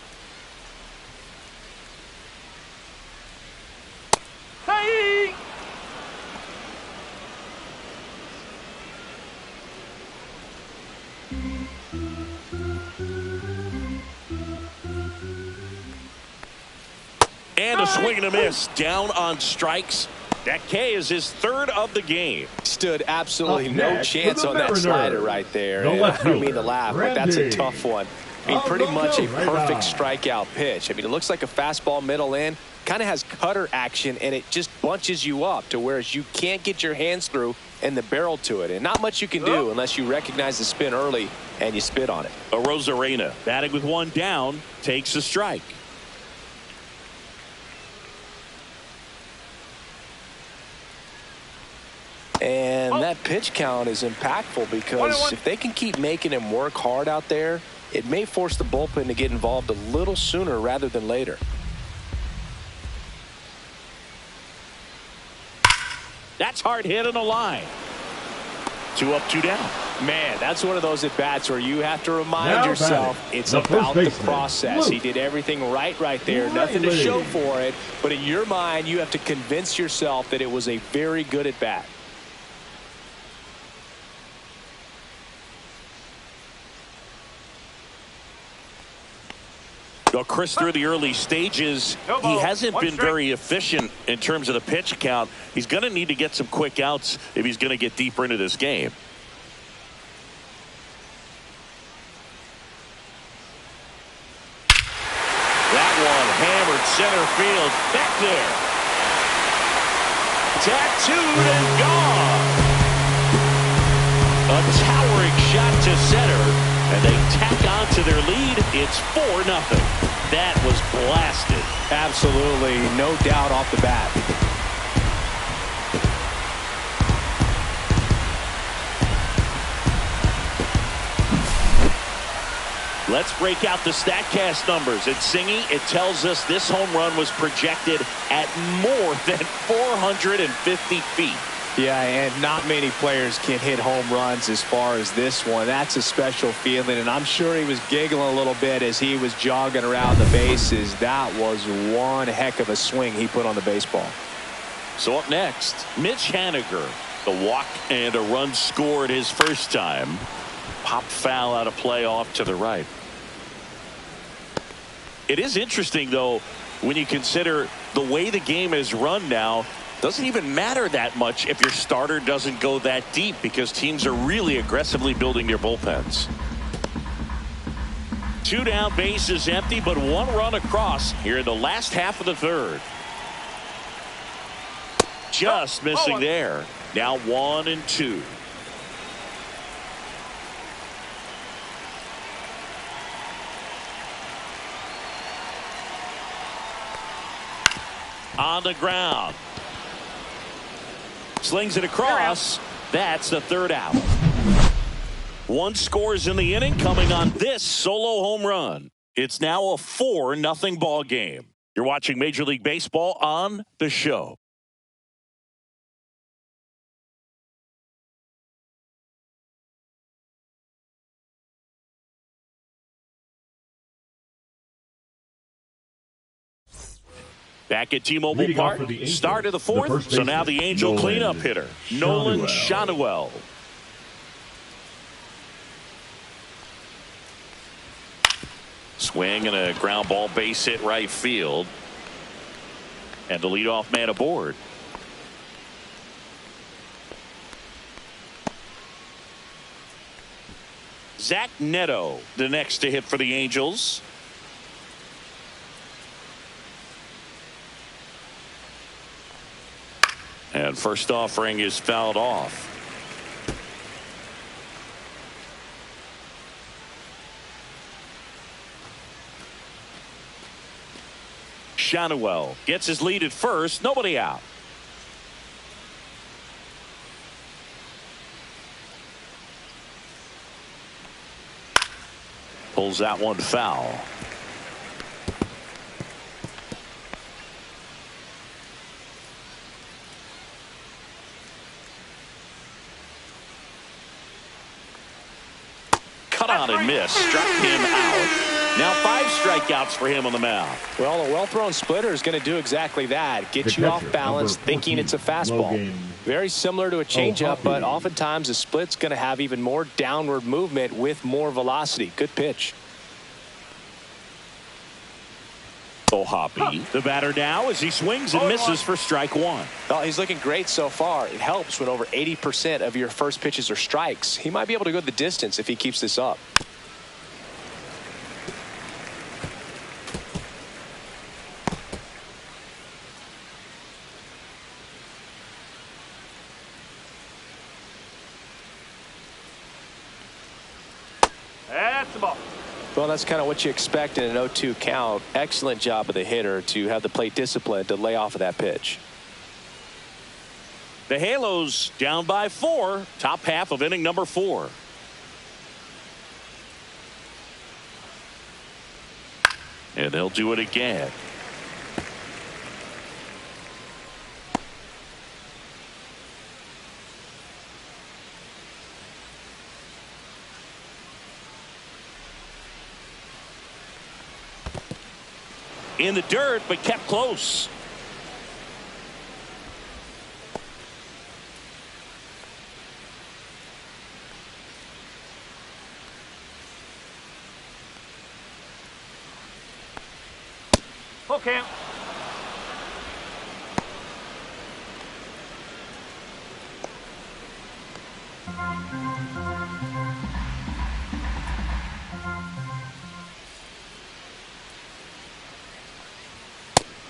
Hey! And a swing and a miss. Down on strikes. That K is his 3rd of the game. Stood absolutely no chance on that slider right there. I don't mean to laugh, but that's a tough one. I mean, pretty much a perfect strikeout pitch. I mean, it looks like a fastball middle in. Kind of has cutter action, and it just bunches you up to where you can't get your hands through and the barrel to it. And not much you can do unless you recognize the spin early and you spit on it. Arozarena batting with 1 down, takes a strike. And that pitch count is impactful because if they can keep making him work hard out there, it may force the bullpen to get involved a little sooner rather than later. That's hard hit on the line. 2 up, 2 down. Man, that's one of those at-bats where you have to remind yourself it's about the process. He did everything right there. Nothing to show for it. But in your mind, you have to convince yourself that it was a very good at-bat. Well, Chris, through the early stages, he hasn't been very efficient in terms of the pitch count. He's going to need to get some quick outs if he's going to get deeper into this game. That one hammered center field. Back there. Tattooed and gone. A towering shot to center. And they tack on to their lead. It's 4-0. That was blasted. Absolutely, no doubt off the bat. Let's break out the StatCast numbers. It's Singy. It tells us this home run was projected at more than 450 feet. Yeah, and not many players can hit home runs as far as this one. That's a special feeling, and I'm sure he was giggling a little bit as he was jogging around the bases. That was one heck of a swing he put on the baseball. So up next, Mitch Haniger. The walk and a run scored his first time. Pop foul out of play off to the right. It is interesting, though, when you consider the way the game is run now. Doesn't even matter that much if your starter doesn't go that deep because teams are really aggressively building their bullpens. 2 down, bases empty, but 1 run across here in the last half of the third. Just missing there. Now 1 and 2. On the ground. Slings it across. That's the 3rd out. 1 scores in the inning coming on this solo home run. It's now a 4-0 ball game. You're watching Major League Baseball on The Show. Back at T-Mobile Park, start of the 4th, so now the Angel cleanup hitter, Nolan Schanuel. Swing and a ground ball base hit right field. And the leadoff man aboard. Zach Neto, the next to hit for the Angels. And first offering is fouled off. Schanuel gets his lead at first. Nobody out. Pulls that one foul. Cut on and miss. Struck him out. Now 5 strikeouts for him on the mound. Well, a well-thrown splitter is going to do exactly that. Get you off balance thinking it's a fastball. Very similar to a changeup, but oftentimes a split's going to have even more downward movement with more velocity. Good pitch. Hoppy, the batter now as he swings and misses for strike 1. Well, he's looking great so far. It helps when over 80% of your first pitches are strikes. He might be able to go the distance if he keeps this up. That's the ball. Well, that's kind of what you expect in an 0-2 count. Excellent job of the hitter to have the plate discipline to lay off of that pitch. The Halos down by 4. Top half of inning number 4. And they'll do it again. In the dirt, but kept close. Full count.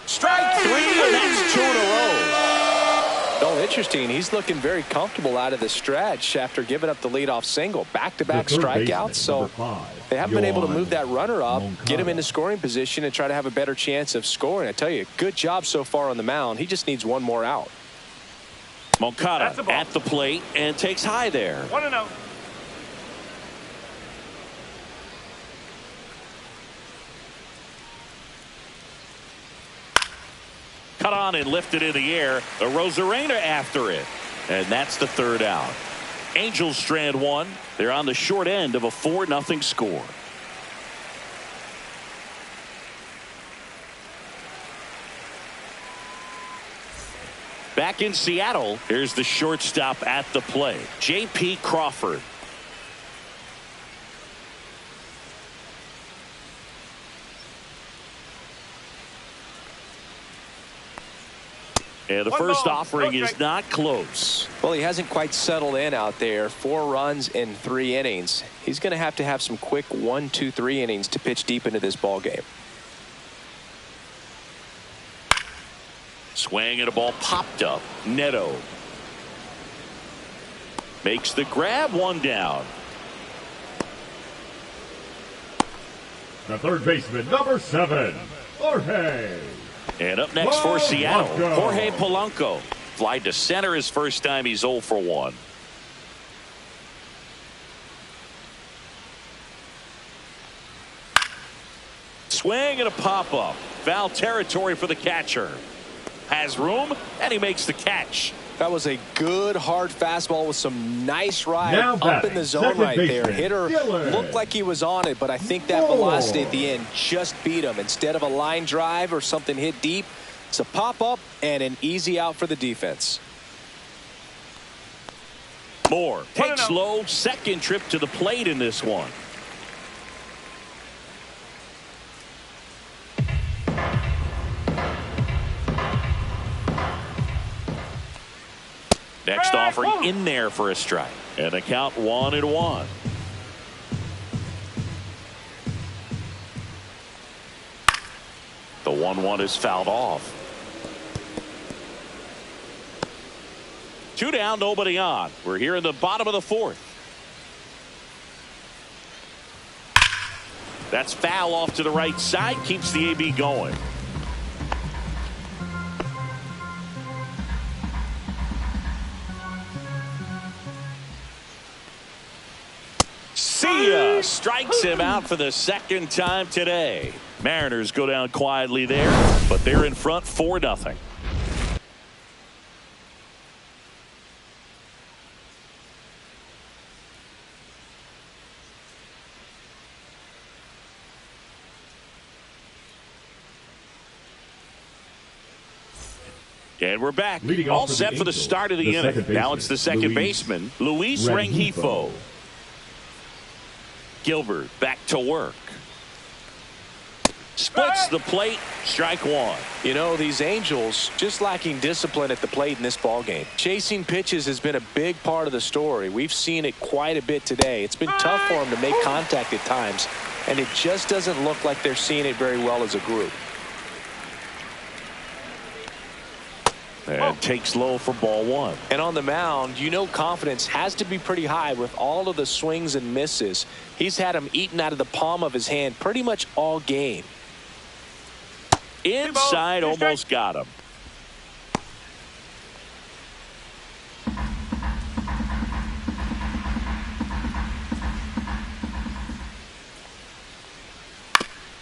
Strike 3, and that's 2 in a row. Oh, interesting. He's looking very comfortable out of the stretch after giving up the leadoff single. Back-to-back strikeouts, so they haven't been able to move that runner up, get him into scoring position, and try to have a better chance of scoring. I tell you, good job so far on the mound. He just needs one more out. Moncada at the plate and takes high there. 1-0. Cut on and lifted in the air. The Rosarena after it. And that's the 3rd out. Angels strand 1. They're on the short end of a 4-0 score. Back in Seattle, here's the shortstop at the plate, J.P. Crawford. And the first offering is not close. Well, he hasn't quite settled in out there. 4 runs in 3 innings. He's going to have some quick 1, 2, 3 innings to pitch deep into this ball game. Swing and a ball popped up. Neto makes the grab, 1 down. The third baseman, number 7, Jorge. And up next for Seattle, Jorge Polanco. Flied to center his first time. He's 0 for 1. Swing and a pop-up. Foul territory for the catcher. Has room, and he makes the catch. That was a good hard fastball with some nice ride up in the zone right there. Hitter looked like he was on it, but I think that velocity at the end just beat him. Instead of a line drive or something hit deep, it's a pop-up and an easy out for the defense. Moore takes low, second trip to the plate in this one. Next offering in there for a strike. And a count 1-1. 1-1 is fouled off. 2 down, nobody on. We're here in the bottom of the 4th. That's foul off to the right side. Keeps the AB going. See ya. Strikes him out for the second time today. Mariners go down quietly there, but they're in front 4-0. And we're back. All set for the start of the inning. Now it's the second baseman, Luis Rengifo. Gilbert back to work. Splits the plate. Strike 1. You know, these Angels just lacking discipline at the plate in this ballgame. Chasing pitches has been a big part of the story. We've seen it quite a bit today. It's been tough for them to make contact at times, and it just doesn't look like they're seeing it very well as a group. And takes low for ball 1. And on the mound, you know, confidence has to be pretty high with all of the swings and misses. He's had them eaten out of the palm of his hand pretty much all game. Inside, almost got him.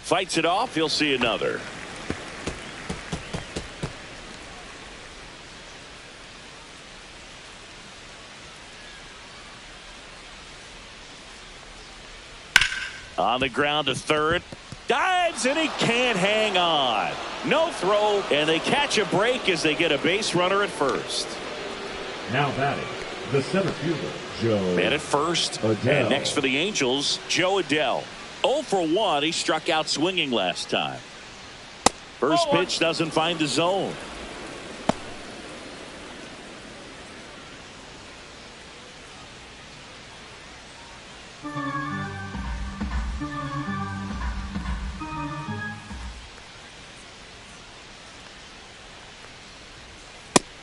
Fights it off. He'll see another. On the ground to third. Dives, and he can't hang on. No throw, and they catch a break as they get a base runner at first. Now batting, the center fielder, Joe. Man at first. Adell. And next for the Angels, Jo Adell. 0 for 1. He struck out swinging last time. First pitch doesn't find the zone.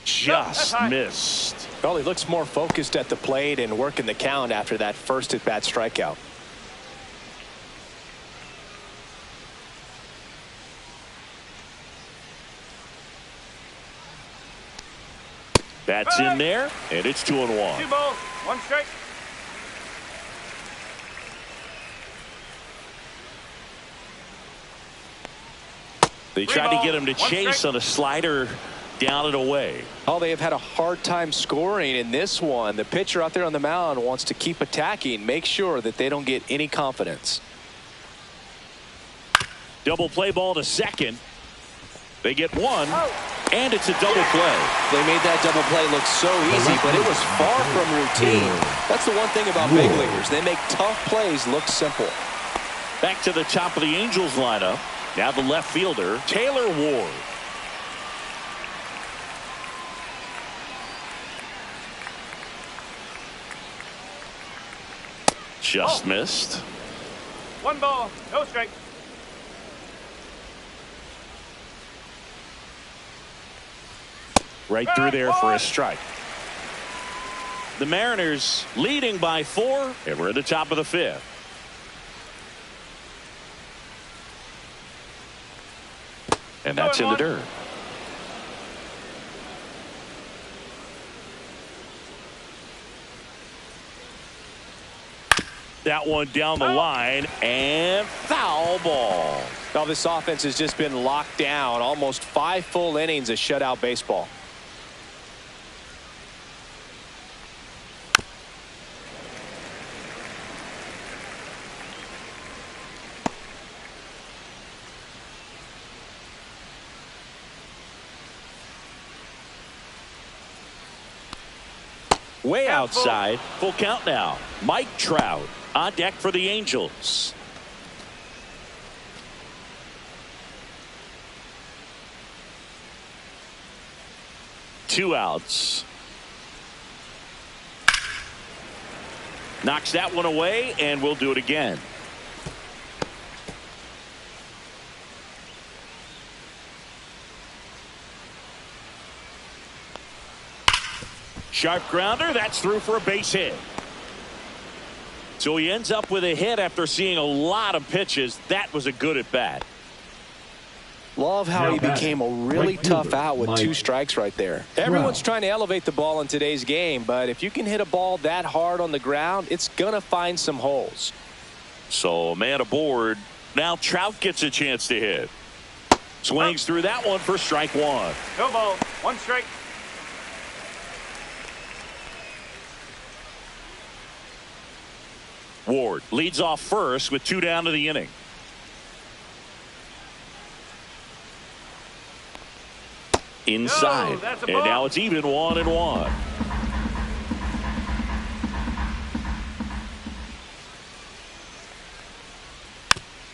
Just missed. Well, he looks more focused at the plate and working the count after that first at-bat strikeout. That's in there, and it's 2-1. 2 balls, 1 strike. They tried to get him to chase on a slider down and away. Oh, they have had a hard time scoring in this one. The pitcher out there on the mound wants to keep attacking, make sure that they don't get any confidence. Double play ball to second. They get 1, and it's a double play. They made that double play look so easy, but it was far from routine. That's the one thing about big leaguers. They make tough plays look simple. Back to the top of the Angels lineup. Now the left fielder, Taylor Ward. Just missed. 1 ball, no strike. Right through there for a strike. The Mariners leading by 4, and we're at the top of the 5th. And that's in the dirt. That one down the line, and foul ball. Now this offense has just been locked down. Almost 5 full innings of shutout baseball. Way outside. Full count now. Mike Trout on deck for the Angels. Two outs. Knocks that one away, and we'll do it again. sharp grounder. That's through for a base hit. So he ends up with a hit after seeing a lot of pitches. That was a good at bat. Love how he became a really tough out with 2 strikes right there. Everyone's trying to elevate the ball in today's game, but if you can hit a ball that hard on the ground, it's going to find some holes. So a man aboard. Now Trout gets a chance to hit. Swings through that one for strike 1. No ball. 1 strike. Ward leads off first with 2 down to the inning. Inside. And now it's even 1-1.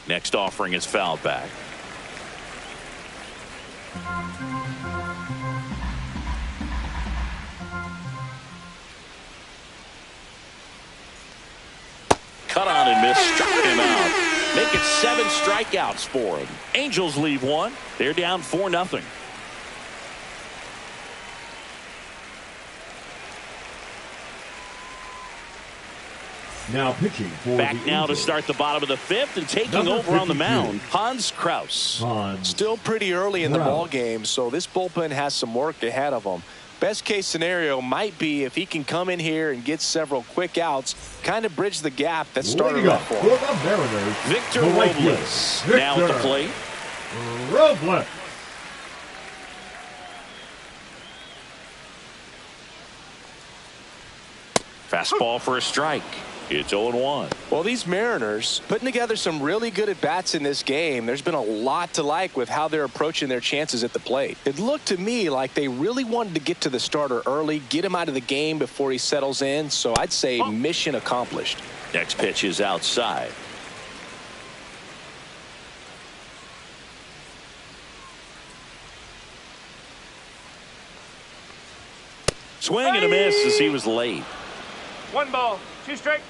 Next offering is fouled back. Cut on and miss, struck him out. Make it 7 strikeouts for him. Angels leave 1. They're down 4-0. Now pitching for back the now Angels. To start the bottom of the 5th and taking Number over on the 52. mound, Hans Kraus. Still pretty early in the ball game, so this bullpen has some work ahead of them. Best case scenario might be if he can come in here and get several quick outs, kind of bridge the gap that started off for him. the Mariners, Victor the right Robles fielder, now at the Victor plate. Robles. Fastball for a strike. It's 0-1. Well, these Mariners putting together some really good at-bats in this game. There's been a lot to like with how they're approaching their chances at the plate. It looked to me like they really wanted to get to the starter early, get him out of the game before he settles in. So I'd say mission accomplished. Next pitch is outside. Swing and a miss as he was late. 1 ball. 2 strikes.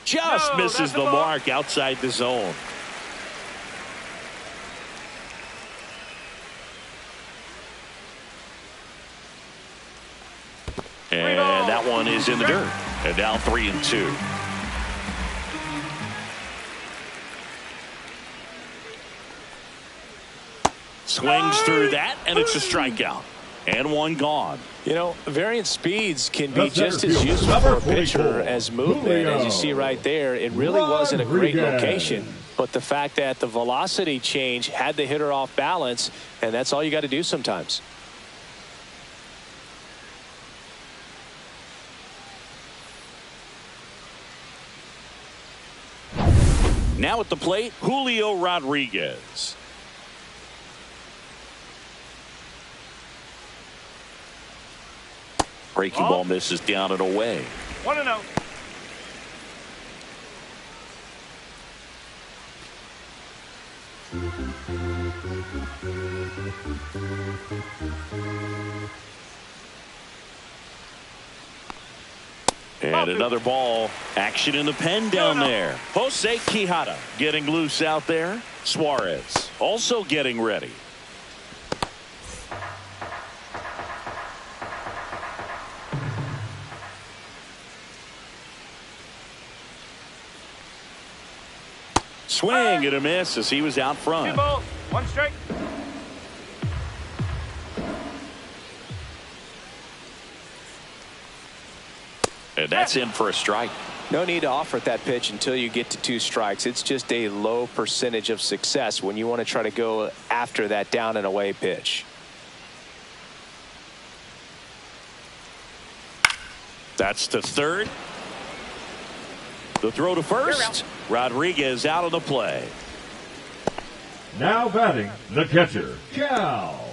Just misses the mark outside the zone. And that one is in the dirt. And now 3-2. Swings through that, and it's a strikeout. And 1 gone. You know, variant speeds can be just as useful for a pitcher as movement. As you see right there, it really wasn't a great location. But the fact that the velocity change had the hitter off balance, and that's all you got to do sometimes. Now at the plate, Julio Rodriguez. Breaking ball misses down and away. 1-0. And another ball. Action in the pen down there. Jose Quijada getting loose out there. Suarez also getting ready. Swing and a miss as he was out front. 2 balls. 1 strike. And that's in for a strike. No need to offer at that pitch until you get to 2 strikes. It's just a low percentage of success when you want to try to go after that down and away pitch. That's to third. The throw to first. Rodriguez out of the play. Now batting, the catcher, Cal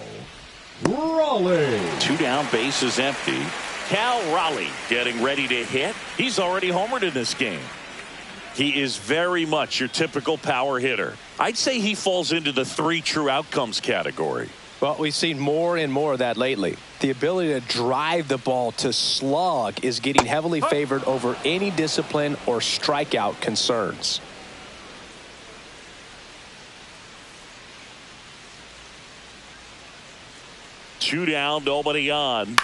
Raleigh. 2 down, bases empty. Cal Raleigh getting ready to hit. He's already homered in this game. He is very much your typical power hitter. I'd say he falls into the 3 true outcomes category. Well, we've seen more and more of that lately. The ability to drive the ball to slug is getting heavily favored over any discipline or strikeout concerns. 2 down, nobody on.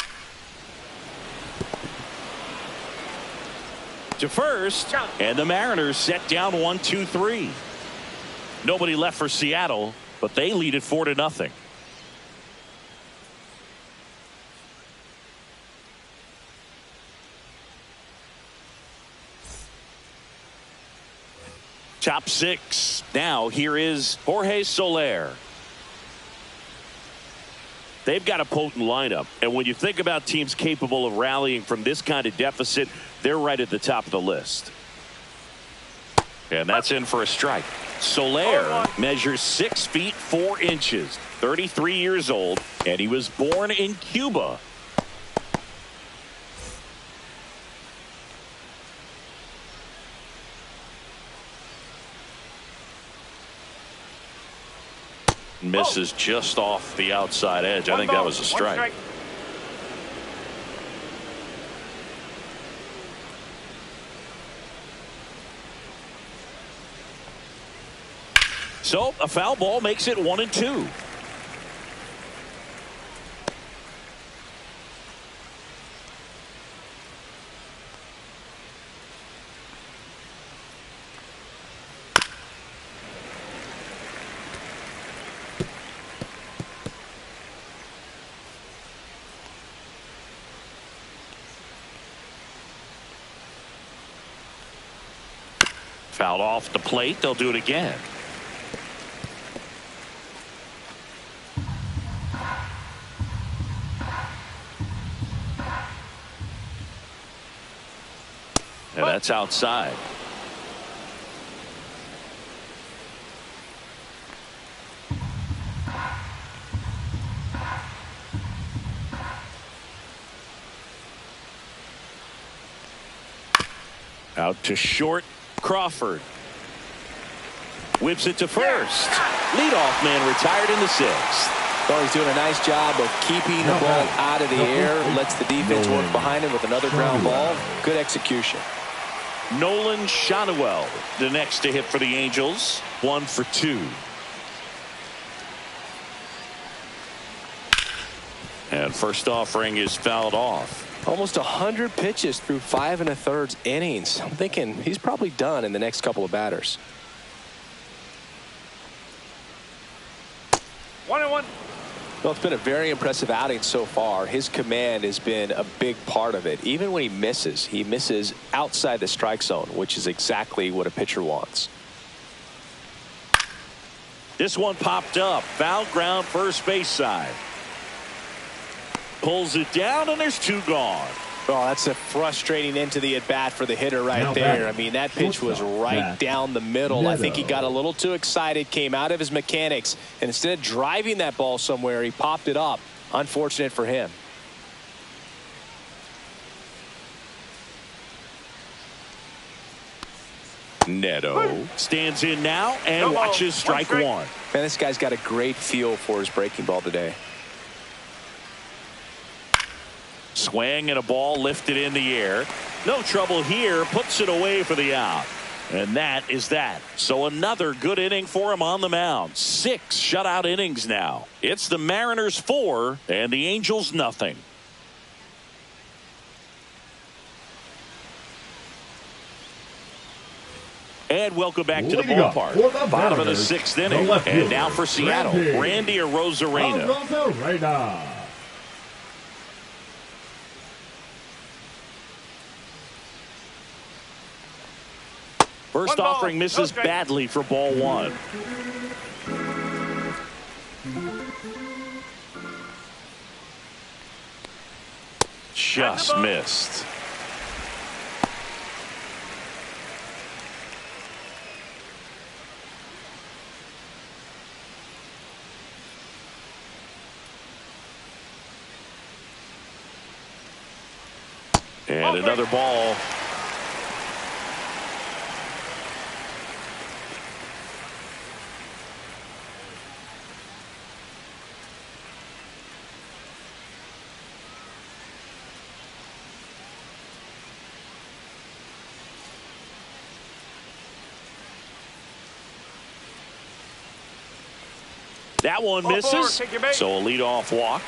To first, and the Mariners set down 1-2-3. Nobody left for Seattle, but they lead it 4-0. Top 6. Now here is Jorge Soler. They've got a potent lineup, and when you think about teams capable of rallying from this kind of deficit, they're right at the top of the list. And that's in for a strike. Soler measures 6 feet 4 inches, 33 years old, and he was born in Cuba. Misses just off the outside edge. I think that was a strike. So a foul ball makes it 1-2. Fouled off the plate. They'll do it again. And that's outside. Out to short. Crawford whips it to first. Leadoff man retired in the 6th. Well, he's doing a nice job of keeping the ball out of the air. Lets the defense work behind him with another ground ball. Good execution. Nolan Schanuel, the next to hit for the Angels. 1 for 2. And first offering is fouled off. Almost 100 pitches through 5 1/3 innings. I'm thinking he's probably done in the next couple of batters. 1-1. Well, it's been a very impressive outing so far. His command has been a big part of it. Even when he misses outside the strike zone, which is exactly what a pitcher wants. This one popped up. Foul ground, first base side. Pulls it down, and there's 2 gone. Oh, that's a frustrating end to the at-bat for the hitter right there. I mean, that pitch was right down the middle. I think he got a little too excited, came out of his mechanics, and instead of driving that ball somewhere, he popped it up. Unfortunate for him. Neto stands in now and watches strike 1. Man, this guy's got a great feel for his breaking ball today. Swing and a ball lifted in the air. No trouble here. Puts it away for the out. And that is that. So another good inning for him on the mound. 6 shutout innings now. It's the Mariners 4 and the Angels nothing. And welcome back to the ballpark. Bottom of the 6th inning. And now for Seattle, Randy Arozarena. First offering misses badly for ball 1. Just missed. And another ball. That one misses. So a leadoff walk.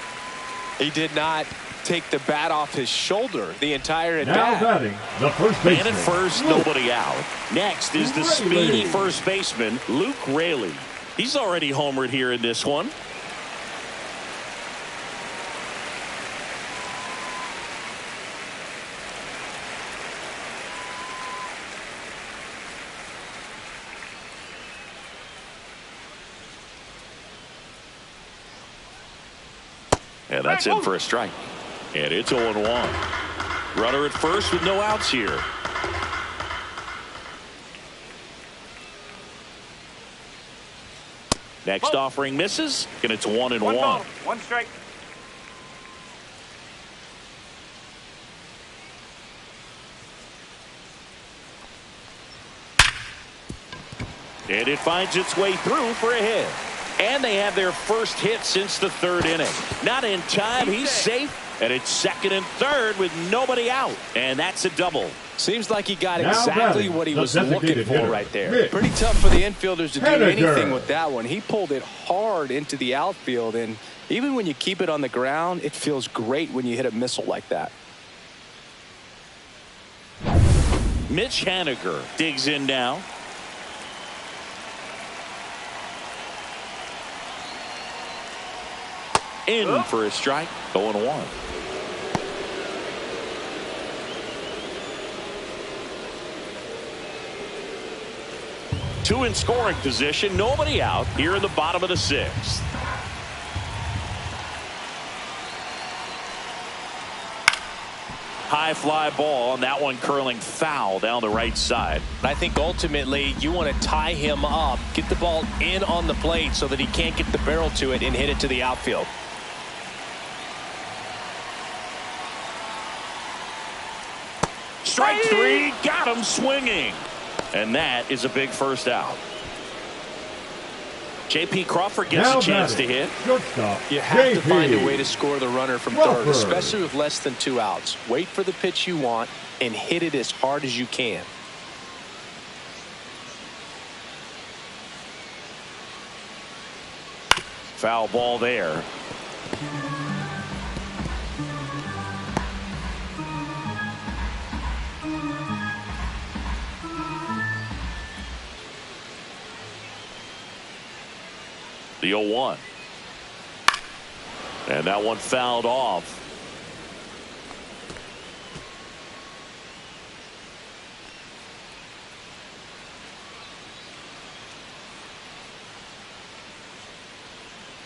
He did not take the bat off his shoulder the entire at Now bat. batting the first baseman. Man at first, nobody out. Next is the speedy first baseman, Luke Raley. He's already homered here in this one. And that's in for a strike. And it's 0-1. Runner at first with no outs here. Next offering misses, and it's 1-1. One ball, one strike. And it finds its way through for a hit. And they have their first hit since the third inning. Not in time. He's safe. And it's second and third with nobody out. And that's a double. Seems like he got Now exactly batting, what he the was looking designated for hitter, right there. Mitch Pretty tough for the infielders to do Haniger. anything with that one. He pulled it hard into the outfield. And even when you keep it on the ground, it feels great when you hit a missile like that. Mitch Haniger digs in now. In for a strike. 0-1. Two in scoring position. Nobody out here in the bottom of the sixth. High fly ball, and that one curling foul down the right side. I think ultimately you want to tie him up, get the ball in on the plate so that he can't get the barrel to it and hit it to the outfield. Strike three, got him swinging. And that is a big first out. J.P. Crawford gets Now a chance to batting, hit. shortstop, You have to J.P. find a way to score the runner from Crawford. third, especially with less than 2 outs. Wait for the pitch you want and hit it as hard as you can. Foul ball there. The 0-1. And that one fouled off.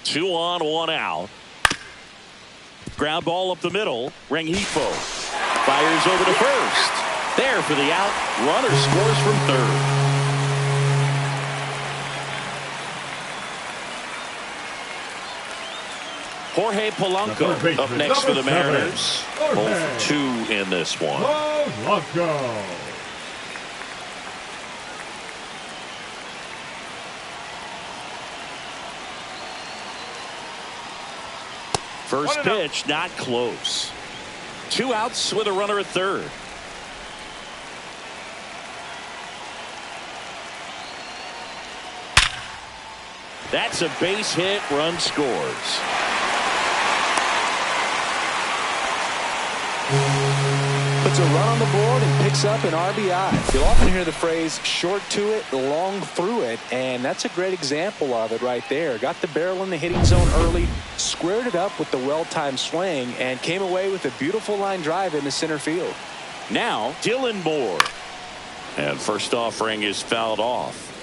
Two on, one out. Ground ball up the middle. Rengifo fires over to first. There for the out. Runner scores from third. Jorge Polanco up next for the Mariners. 0-2 in this one. Polanco. First pitch, not close. 2 outs with a runner at third. That's a base hit. Run scores. Puts a run on the board and picks up an RBI. You'll often hear the phrase short to it, long through it, and that's a great example of it right there. Got the barrel in the hitting zone early, squared it up with the well-timed swing, and came away with a beautiful line drive into center field. Now Dylan Moore. And first offering is fouled off.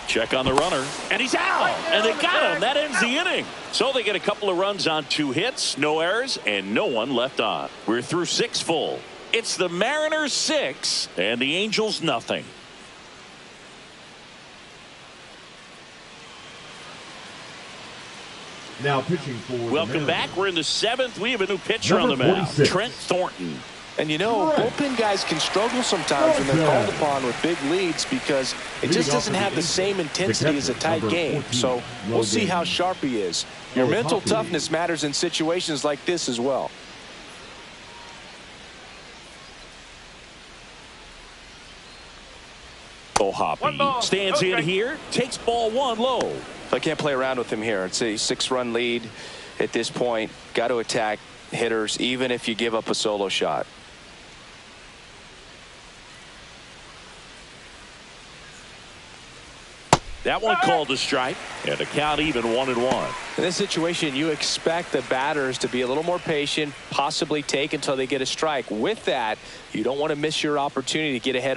Check on the runner, and he's out, and they got him. That ends the inning. So they get a couple of runs on 2 hits, no errors, and no one left on. We're through 6 full. It's the Mariners 6 and the Angels nothing. Now pitching for Welcome back. We're in the 7th. We have a new pitcher on the Number mound, 46. Trent Thornton. And you know, bullpen guys can struggle sometimes when they're called upon with big leads because it just doesn't have the same intensity as a tight game. So we'll see how sharp he is. Your mental toughness matters in situations like this as well. So Hoppy stands in here, takes ball one low. I can't play around with him here. It's a 6-run lead at this point. Got to attack hitters, even if you give up a solo shot. That one called a strike, and the count even 1-1. In this situation, you expect the batters to be a little more patient, possibly take until they get a strike. With that, you don't want to miss your opportunity to get ahead